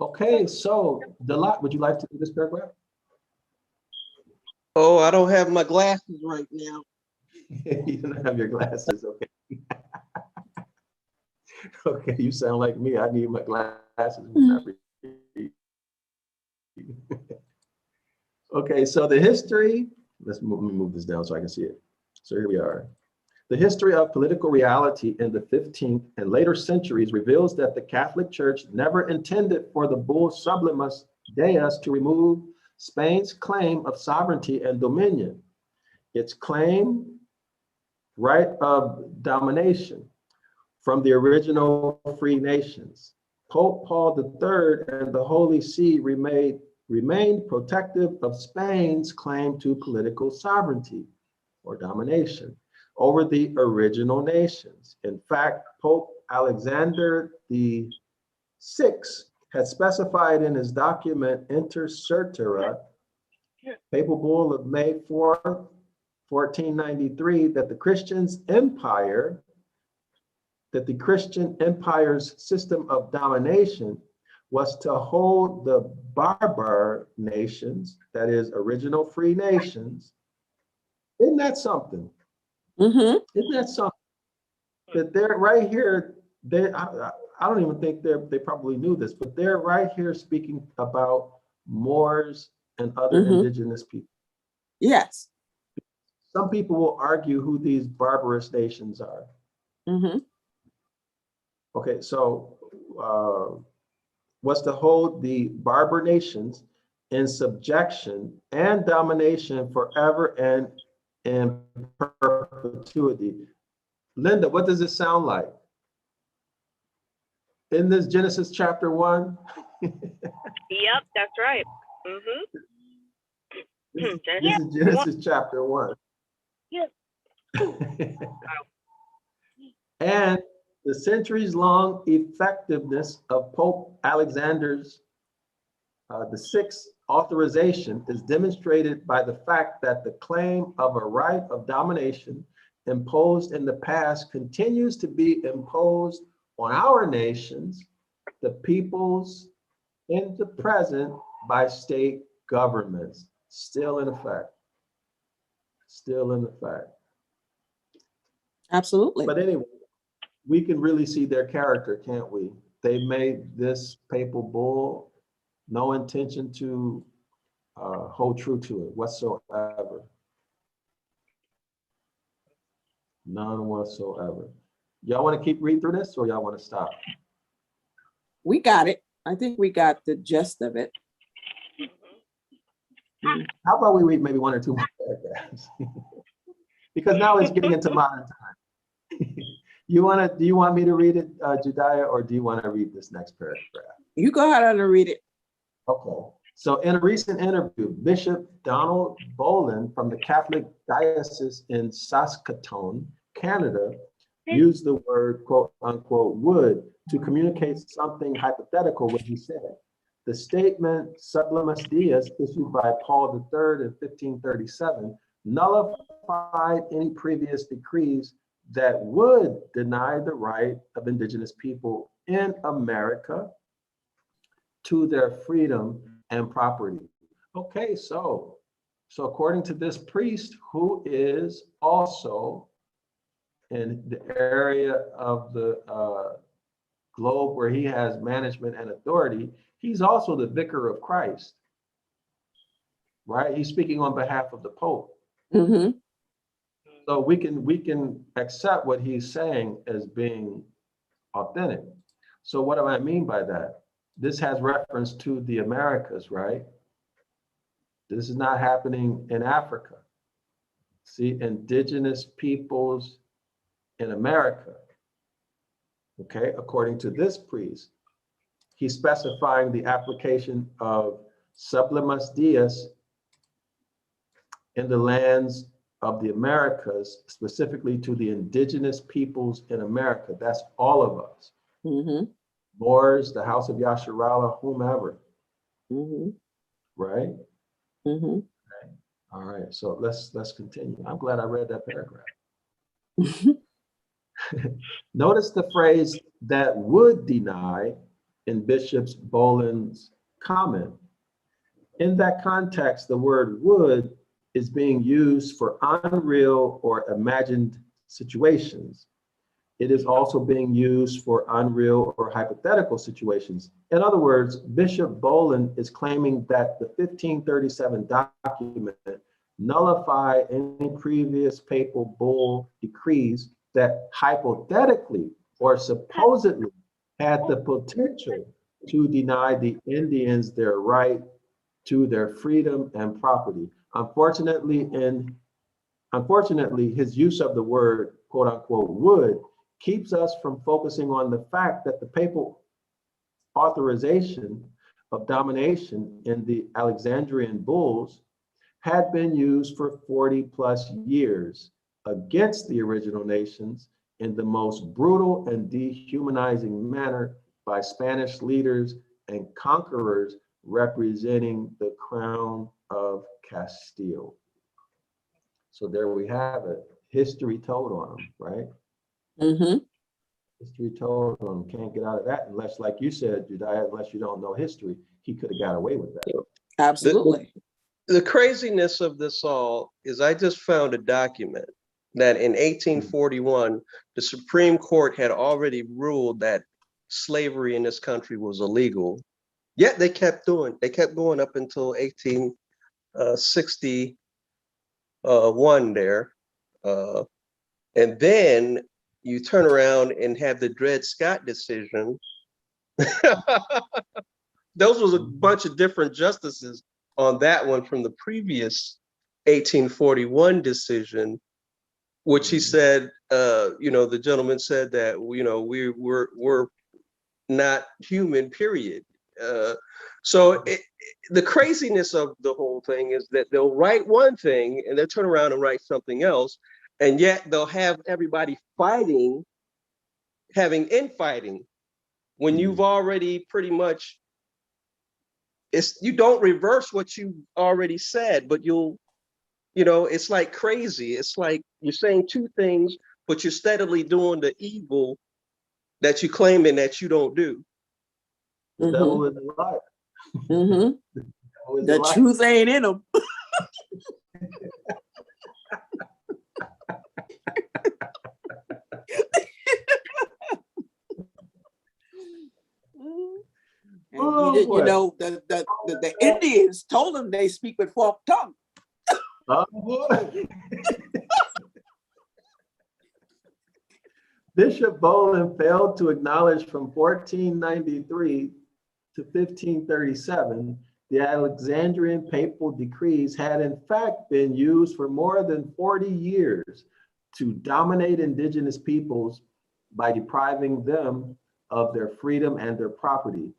Okay, so Delight, would you like to read this paragraph?
Oh, I don't have my glasses right now.
You don't have your glasses, okay. Okay, you sound like me. I need my glasses when I read. Okay, so the history, let me move this down so I can see it. So here we are. The history of political reality in the 15th and later centuries reveals that the Catholic Church never intended for the bull Sublimus Deus to remove Spain's claim of sovereignty and dominion, its claim right of domination from the original free nations. Pope Paul III and the Holy See remained remained protective of Spain's claim to political sovereignty or domination over the original nations. In fact, Pope Alexander VI had specified in his document Inter Cetera, Papal Bull of May 4th, 1493, that the Christian Empire's system of domination was to hold the barbar nations, that is, original free nations. Isn't that something?
Mm-hmm.
Isn't that something? That they're right here, I don't even think they probably knew this, but they're right here speaking about Moors and other indigenous people.
Yes.
Some people will argue who these barbarous nations are.
Mm-hmm.
Okay, so was to hold the barbar nations in subjection and domination forever and in perpetuity. Linda, what does it sound like? In this Genesis chapter 1?
Yep, that's right.
This is Genesis chapter 1.
Yes.
And the centuries-long effectiveness of Pope Alexander's the sixth authorization is demonstrated by the fact that the claim of a right of domination imposed in the past continues to be imposed on our nations, the peoples, in the present by state governments, still in effect. Still in effect.
Absolutely.
But anyway, we can really see their character, can't we? They made this papal bull no intention to hold true to it whatsoever. None whatsoever. Y'all want to keep reading through this or y'all want to stop?
We got it. I think we got the gist of it.
How about we read maybe one or two more paragraphs? Because now it's getting into modern time. Do you want me to read it, Jediah, or do you want to read this next paragraph?
You go ahead and read it.
Okay. So in a recent interview, Bishop Donald Bolin from the Catholic Diocese in Saskatoon, Canada, used the word quote unquote would to communicate something hypothetical when he said, the statement Sublimus Deus issued by Paul III in 1537 nullified any previous decrees that would deny the right of indigenous people in America to their freedom and property. Okay, so according to this priest, who is also in the area of the globe where he has management and authority, he's also the vicar of Christ, right? He's speaking on behalf of the Pope.
Mm-hmm.
So we can accept what he's saying as being authentic. So what do I mean by that? This has reference to the Americas, right? This is not happening in Africa. See, indigenous peoples in America, okay, according to this priest, he's specifying the application of Sublimus Deus in the lands of the Americas, specifically to the indigenous peoples in America. That's all of us.
Mm-hmm.
Moors, the House of Yasharala, whomever,
Mm-hmm.
right?
Mm-hmm.
Okay. All right, so let's continue. I'm glad I read that paragraph. Notice the phrase that would deny in Bishop Bolin's comment. In that context, the word would is being used for unreal or imagined situations. It is also being used for unreal or hypothetical situations. In other words, Bishop Bolin is claiming that the 1537 document nullify any previous papal bull decrees that hypothetically or supposedly had the potential to deny the Indians their right to their freedom and property. Unfortunately, his use of the word quote unquote would keeps us from focusing on the fact that the papal authorization of domination in the Alexandrian bulls had been used for 40 plus years against the original nations in the most brutal and dehumanizing manner by Spanish leaders and conquerors representing the crown of Castile. So there we have it. History told on them, right?
Mm-hmm.
History told on them. Can't get out of that unless, like you said, Jediah, unless you don't know history, he could have got away with that.
Absolutely.
The craziness of this all is I just found a document that in 1841, the Supreme Court had already ruled that slavery in this country was illegal. Yet they kept going up until 1861 there. And then you turn around and have the Dred Scott decision. Those was a bunch of different justices on that one from the previous 1841 decision, which he said, the gentleman said that, we're not human, period. The craziness of the whole thing is that they'll write one thing and they'll turn around and write something else, and yet they'll have everybody having infighting when you've already pretty much, you don't reverse what you already said, but it's like crazy. It's like you're saying two things, but you're steadily doing the evil that you claiming that you don't do.
The devil is a liar.
Mm-hmm. The truth ain't in them. The Indians told them they speak with forked tongue.
Bishop Bolin failed to acknowledge from 1493 to 1537, the Alexandrian papal decrees had in fact been used for more than 40 years to dominate indigenous peoples by depriving them of their freedom and their property,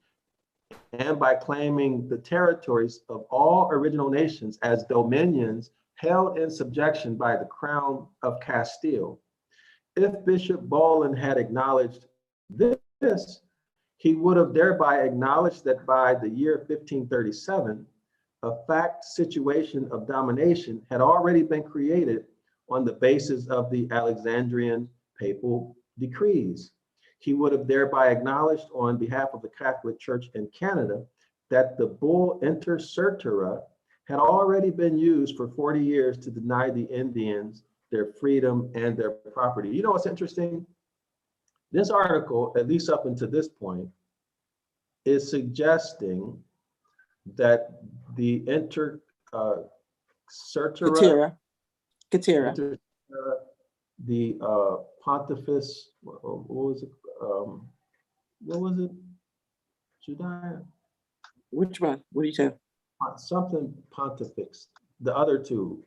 and by claiming the territories of all original nations as dominions held in subjection by the crown of Castile. If Bishop Bolin had acknowledged this, he would have thereby acknowledged that by the year 1537, a fact situation of domination had already been created on the basis of the Alexandrian papal decrees. He would have thereby acknowledged on behalf of the Catholic Church in Canada that the bull Inter Cetera had already been used for 40 years to deny the Indians their freedom and their property. You know what's interesting? This article, at least up until this point, is suggesting that the Inter Cetera, the Pontifex, what was it? Jediah?
Which one? What are you saying?
Something Pontifex. The other two.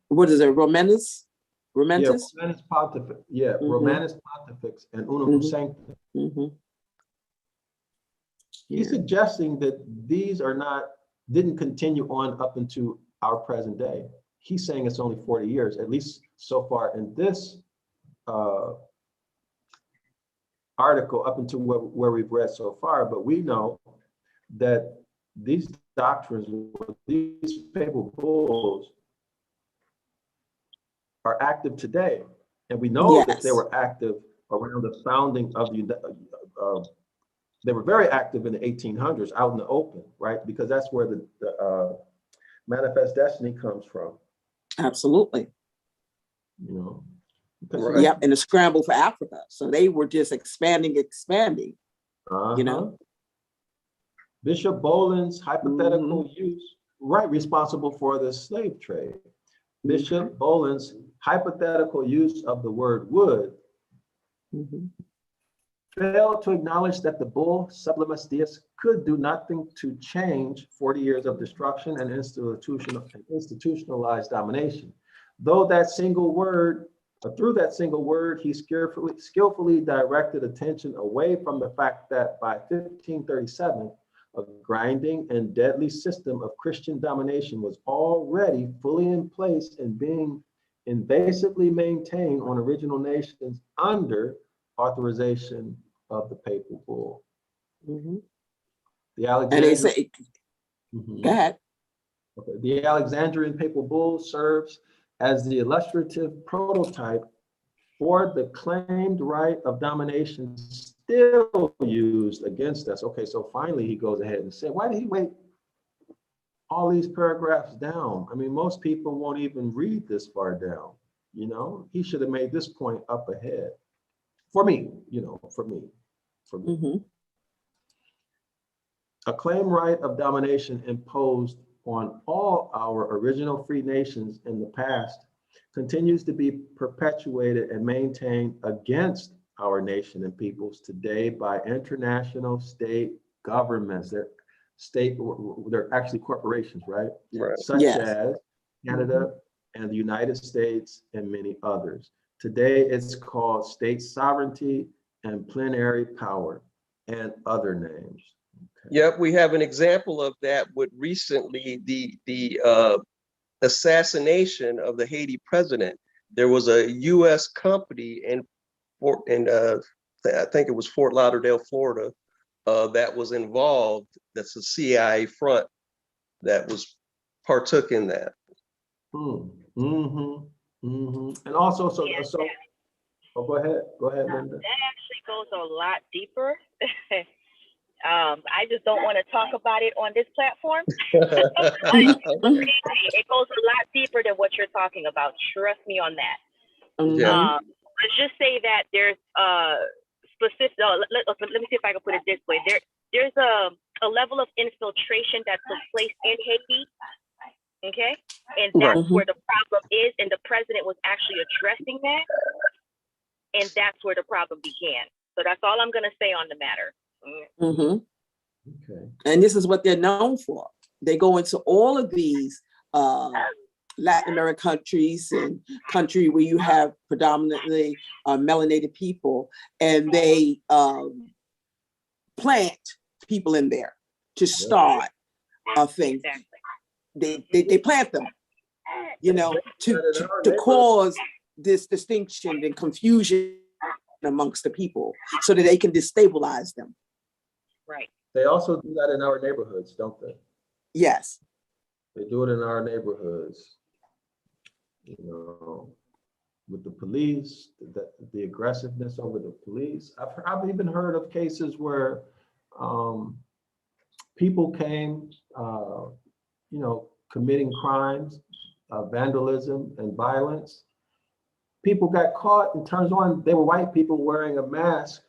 What is it? Romanus?
Yeah, Romanus Pontifex. Yeah, Romanus Pontifex and Unum Sanctum. He's suggesting that these didn't continue on up into our present day. He's saying it's only 40 years, at least so far in this article, up until where we've read so far. But we know that these doctrines, these papal bulls, are active today. And we know that they were active around the founding of they were very active in the 1800s out in the open, right? Because that's where the manifest destiny comes from.
Absolutely.
Right.
Yep, and the scramble for Africa. So they were just expanding.
Bishop Bolin's hypothetical use, responsible for the slave trade. Bishop Bolin's hypothetical use of the word would failed to acknowledge that the bull Sublimus could do nothing to change 40 years of destruction and institutionalized domination. Through that single word, he skillfully directed attention away from the fact that by 1537, A grinding and deadly system of Christian domination was already fully in place and being invasively maintained on original nations under authorization of the papal bull.
Mhm.
The
And they
Alexandrian,
say,
Mhm.
go ahead.
Okay. The Alexandrian papal bull serves as the illustrative prototype for the claimed right of domination still used against us. Okay, so finally he goes ahead and said, why did he wait all these paragraphs down? I mean, most people won't even read this far down. You know, he should have made this point up ahead. For me, for me.
Mhm.
A claim right of domination imposed on all our original free nations in the past continues to be perpetuated and maintained against our nation and peoples today by international state governments. They're actually corporations, right?
Right.
Such
Yes.
as Canada and the United States and many others. Today it's called state sovereignty and plenary power and other names. Okay.
Yep, we have an example of that with recently the assassination of the Haiti president. There was a U.S. company in I think it was Fort Lauderdale, Florida, that was involved. That's a CIA front that was partook in that.
And also, oh, go ahead, Linda.
That actually goes a lot deeper. I just don't want to talk about it on this platform. It goes a lot deeper than what you're talking about. Trust me on that.
Yeah.
Let's just say that there's specific. Let me see if I can put it this way. There's a level of infiltration that took place in Haiti. Okay, and that's where the problem is, and the president was actually addressing that, and that's where the problem began. So that's all I'm going to say on the matter.
Okay. And this is what they're known for. They go into all of these Latin American countries and country where you have predominantly melanated people, and they plant people in there to start a thing.
Exactly.
They plant them, to cause this distinction and confusion amongst the people so that they can destabilize them.
Right.
They also do that in our neighborhoods, don't they?
Yes.
They do it in our neighborhoods, with the police, the aggressiveness over the police. I've even heard of cases where people came, committing crimes, vandalism and violence. People got caught and turns on, they were white people wearing a mask,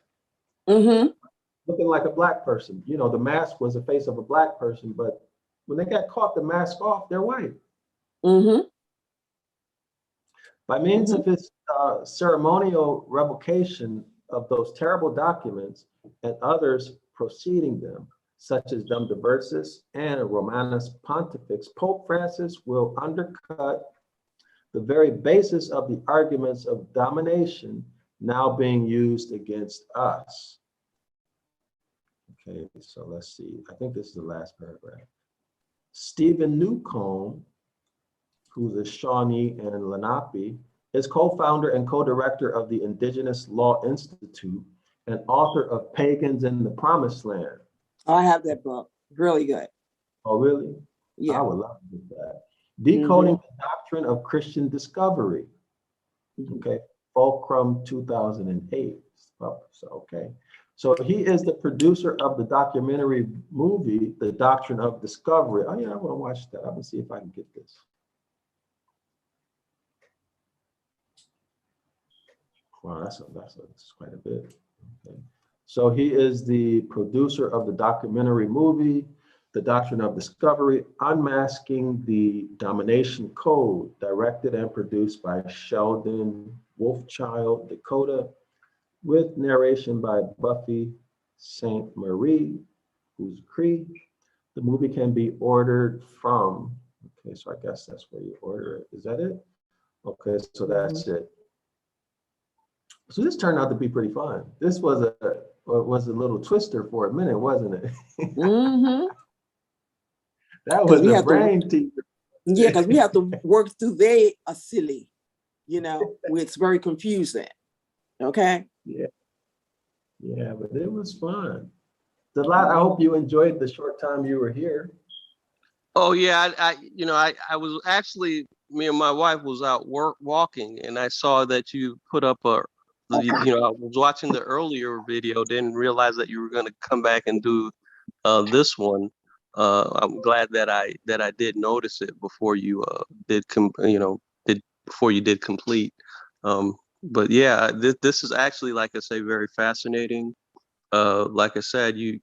looking like a black person. The mask was the face of a black person, but when they got caught, the mask off, they're white. By means of his ceremonial revocation of those terrible documents and others preceding them, such as Dum Diversis and Romanus Pontifex, Pope Francis will undercut the very basis of the arguments of domination now being used against us. Okay, so let's see. I think this is the last paragraph. Stephen Newcomb, who's a Shawnee and Lenape, is co-founder and co-director of the Indigenous Law Institute and author of Pagans in the Promised Land.
I have that book. Really good.
Oh, really?
Yeah.
I would love to get that. Decoding the Doctrine of Christian Discovery. Okay, Fulcrum 2008. Okay. So he is the producer of the documentary movie, The Doctrine of Discovery. Oh yeah, I want to watch that. I'm gonna see if I can get this. Wow, that's quite a bit. Okay. So he is the producer of the documentary movie, The Doctrine of Discovery, Unmasking the Domination Code, directed and produced by Sheldon Wolfchild Dakota, with narration by Buffy St. Marie, who's Cree. The movie can be ordered from, okay, so I guess that's where you order it. Is that it? Okay, so that's it. So this turned out to be pretty fun. This was Or was a little twister for a minute, wasn't it?
Mm-hmm.
That
'Cause
was
we
a
have to,
brain teaser.
yeah, because we have to work through their silly, it's very confusing. Okay.
Yeah, yeah, but it was fun. Delot, I hope you enjoyed the short time you were here.
Oh yeah, I was actually, me and my wife was out walking, and I saw that you put up I was watching the earlier video, didn't realize that you were going to come back and do this one. I'm glad that I did notice it before you before you did complete. But yeah, this is actually, like I say, very fascinating. Like I said, you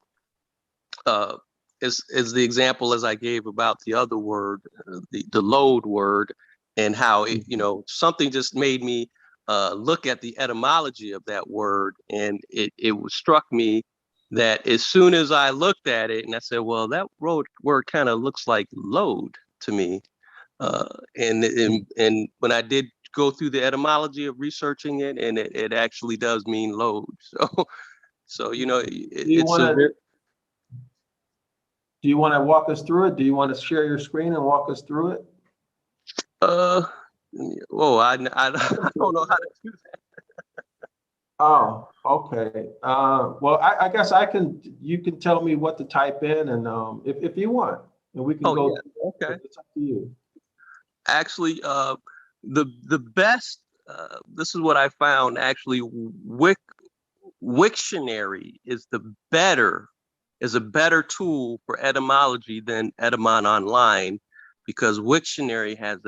uh, is the example as I gave about the other word, the load word, and how it, something just made me look at the etymology of that word, and it struck me that as soon as I looked at it, and I said, well, that word kind of looks like load to me, and when I did go through the etymology of researching it, and it actually does mean load. So it's a very.
Do you want to walk us through it? Do you want to share your screen and walk us through it?
Whoa, I don't know how to do that.
Oh, okay. Well, I guess you can tell me what to type in, and if you want, and we can
Oh
go.
yeah, okay.
It's up to you.
Actually, the best. This is what I found. Actually, Wiktionary is a better tool for etymology than Etymon Online, because Wiktionary has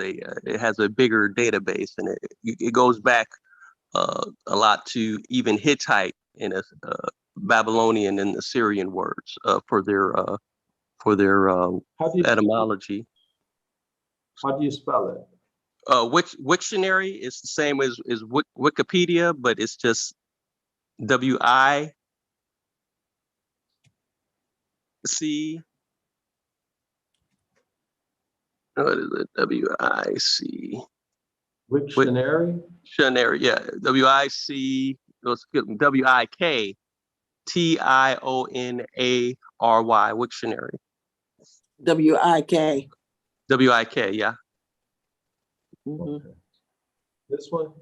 a bigger database, and it goes back a lot to even Hittite and Babylonian and Assyrian words for their etymology.
How do you spell it?
Wiktionary is the same as Wikipedia, but it's just WIC. What is it? WIC.
Wiktionary?
Wiktionary, yeah. WIC. WIK. TIONARY. Wiktionary.
WIK.
WIK, yeah.
Okay. This one?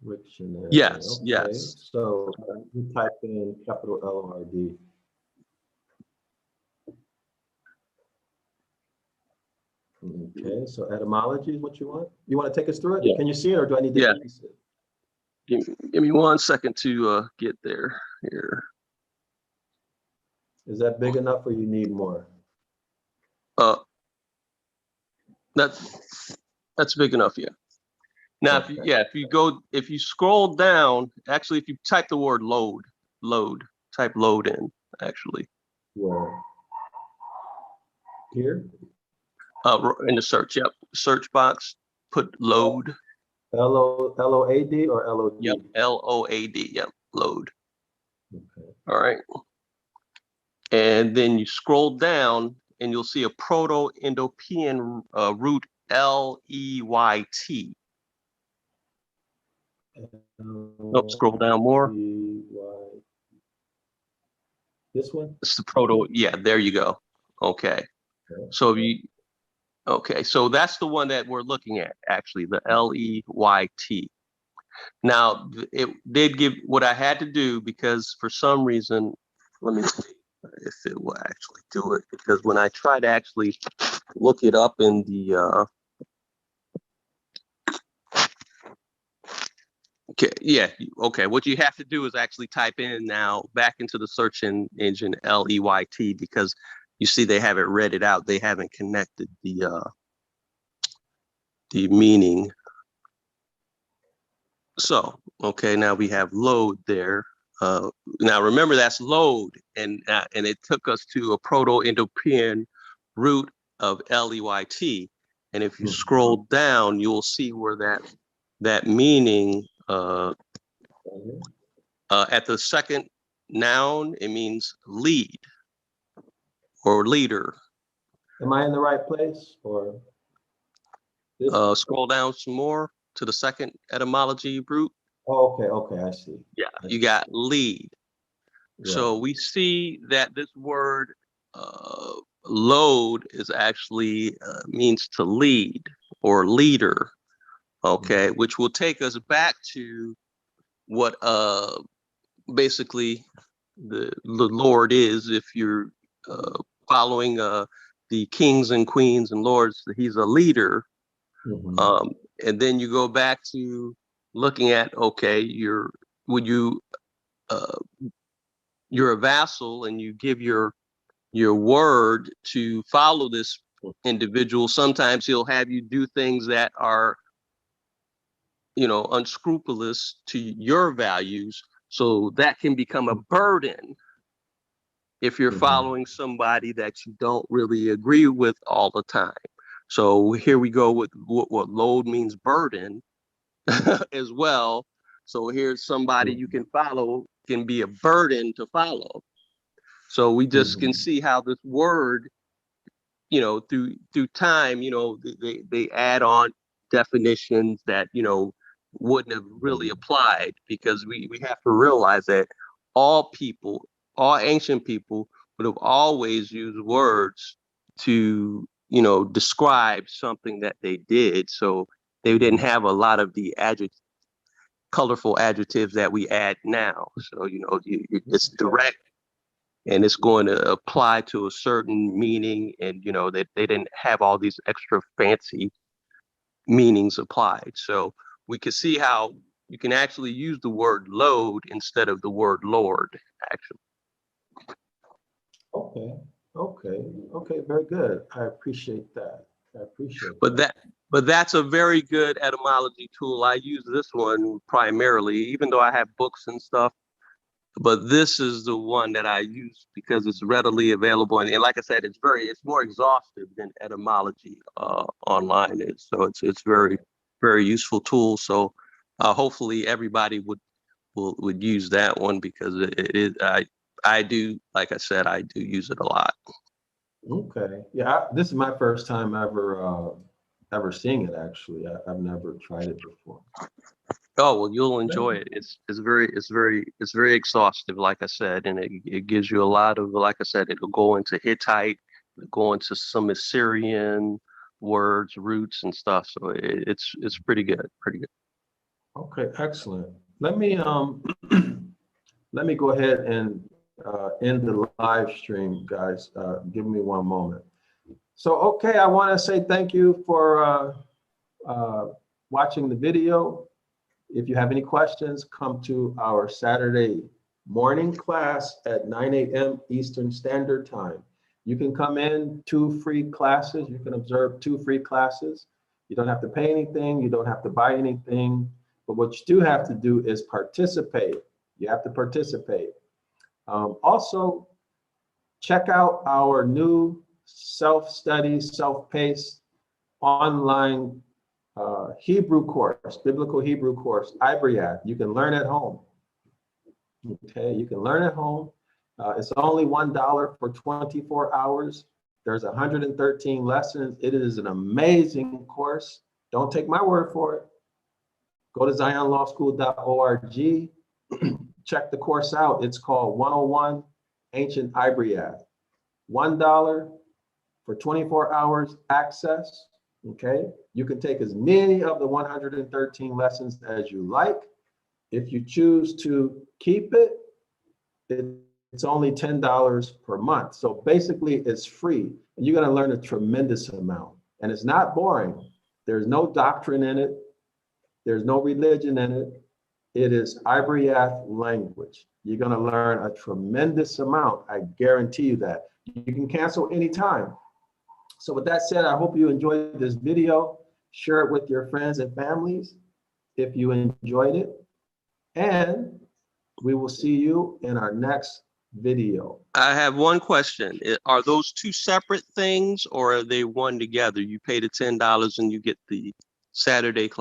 Wiktionary.
Yes,
Okay.
yes.
So you type in capital LORD. Okay, so etymology is what you want? You want to take us through it?
Yeah.
Can you see it, or do I need to release it?
Give me 1 second to get there here.
Is that big enough, or you need more?
That's big enough, yeah. Now,
Okay.
if you scroll down, actually, if you type the word type load in, actually.
Where? Here?
In the search, yep. Search box, put load.
L-O-A-D or L-O-D?
Yep, LOAD, yep, load.
Okay.
All right. And then you scroll down and you'll see a Proto-Indo-European root LEYT. Scroll down more.
This one?
It's the Proto, yeah, there you go. Okay. So so that's the one that we're looking at, actually, the LEYT. Now, it did give what I had to do, because for some reason, let me see if it will actually do it, because when I try to actually look it up in the okay, what you have to do is actually type in now back into the search engine LEYT, because you see they haven't read it out, they haven't connected the meaning. So okay, now we have load there. Now remember, that's load, and it took us to a Proto-Indo-European root of LEYT. And if you scroll down, you'll see where that meaning at the second noun, it means lead or leader.
Am I in the right place, or this?
Scroll down some more to the second etymology root.
Oh, okay, I see.
Yeah,
I
you
see.
got lead. So
Right.
we see that this word load is actually means to lead or leader. Okay, which will take us back to what basically the Lord is. If you're following the kings and queens and lords, he's a leader.
Mhm.
And then you go back to looking at, okay, would you you're a vassal and you give your word to follow this individual. Sometimes he'll have you do things that are, unscrupulous to your values. So that can become a burden if you're
Mhm.
following somebody that you don't really agree with all the time. So here we go with what load means, burden as well. So here's somebody you can follow can be a burden to follow. So we just can
Mhm.
see how this word, through time, they add on definitions that, wouldn't have really applied, because we have to realize that all people, all ancient people would have always used words to, describe something that they did. So they didn't have a lot of the colorful adjectives that we add now. So, it's direct and it's going to apply to a certain meaning, and that they didn't have all these extra fancy meanings applied. So we can see how you can actually use the word load instead of the word Lord, actually.
Okay, okay, very good. I appreciate that. I appreciate
But
that.
that's a very good etymology tool. I use this one primarily, even though I have books and stuff. But this is the one that I use because it's readily available, and like I said, it's more exhaustive than etymology online is. So it's very, very useful tool. So hopefully everybody would use that one, because it is I do, like I said, I do use it a lot.
Okay, yeah, this is my first time ever seeing it. Actually, I've never tried it before.
Oh, well, you'll enjoy it. It's very exhaustive, like I said, and it gives you a lot of, like I said, it'll go into Hittite, it'll go into some Assyrian words, roots and stuff. So it's pretty good, pretty good.
Okay, excellent. Let me let me go ahead and end the live stream, guys. Give me one moment. So, okay, I want to say thank you for watching the video. If you have any questions, come to our Saturday morning class at 9 a.m. Eastern Standard Time. You can come in 2 free classes. You can observe 2 free classes. You don't have to pay anything. You don't have to buy anything. But what you do have to do is participate. You have to participate. Also, check out our new self-study, self-paced online Hebrew course, biblical Hebrew course, Ibaryath. You can learn at home. Okay, you can learn at home. It's only $1 for 24 hours. There's 113 lessons. It is an amazing course. Don't take my word for it. Go to zionlawschool.org. Check the course out. It's called 101 Ancient Ibaryath. $1 for 24 hours access. Okay, you can take as many of the 113 lessons as you like. If you choose to keep it, it's only $10 per month. So basically it's free. And you're gonna learn a tremendous amount. And it's not boring. There's no doctrine in it. There's no religion in it. It is Ibaryath language. You're gonna learn a tremendous amount. I guarantee you that. You can cancel anytime. So with that said, I hope you enjoyed this video. Share it with your friends and families if you enjoyed it. And we will see you in our next video.
I have one question. Are those 2 separate things, or are they one together? You pay the $10 and you get the Saturday class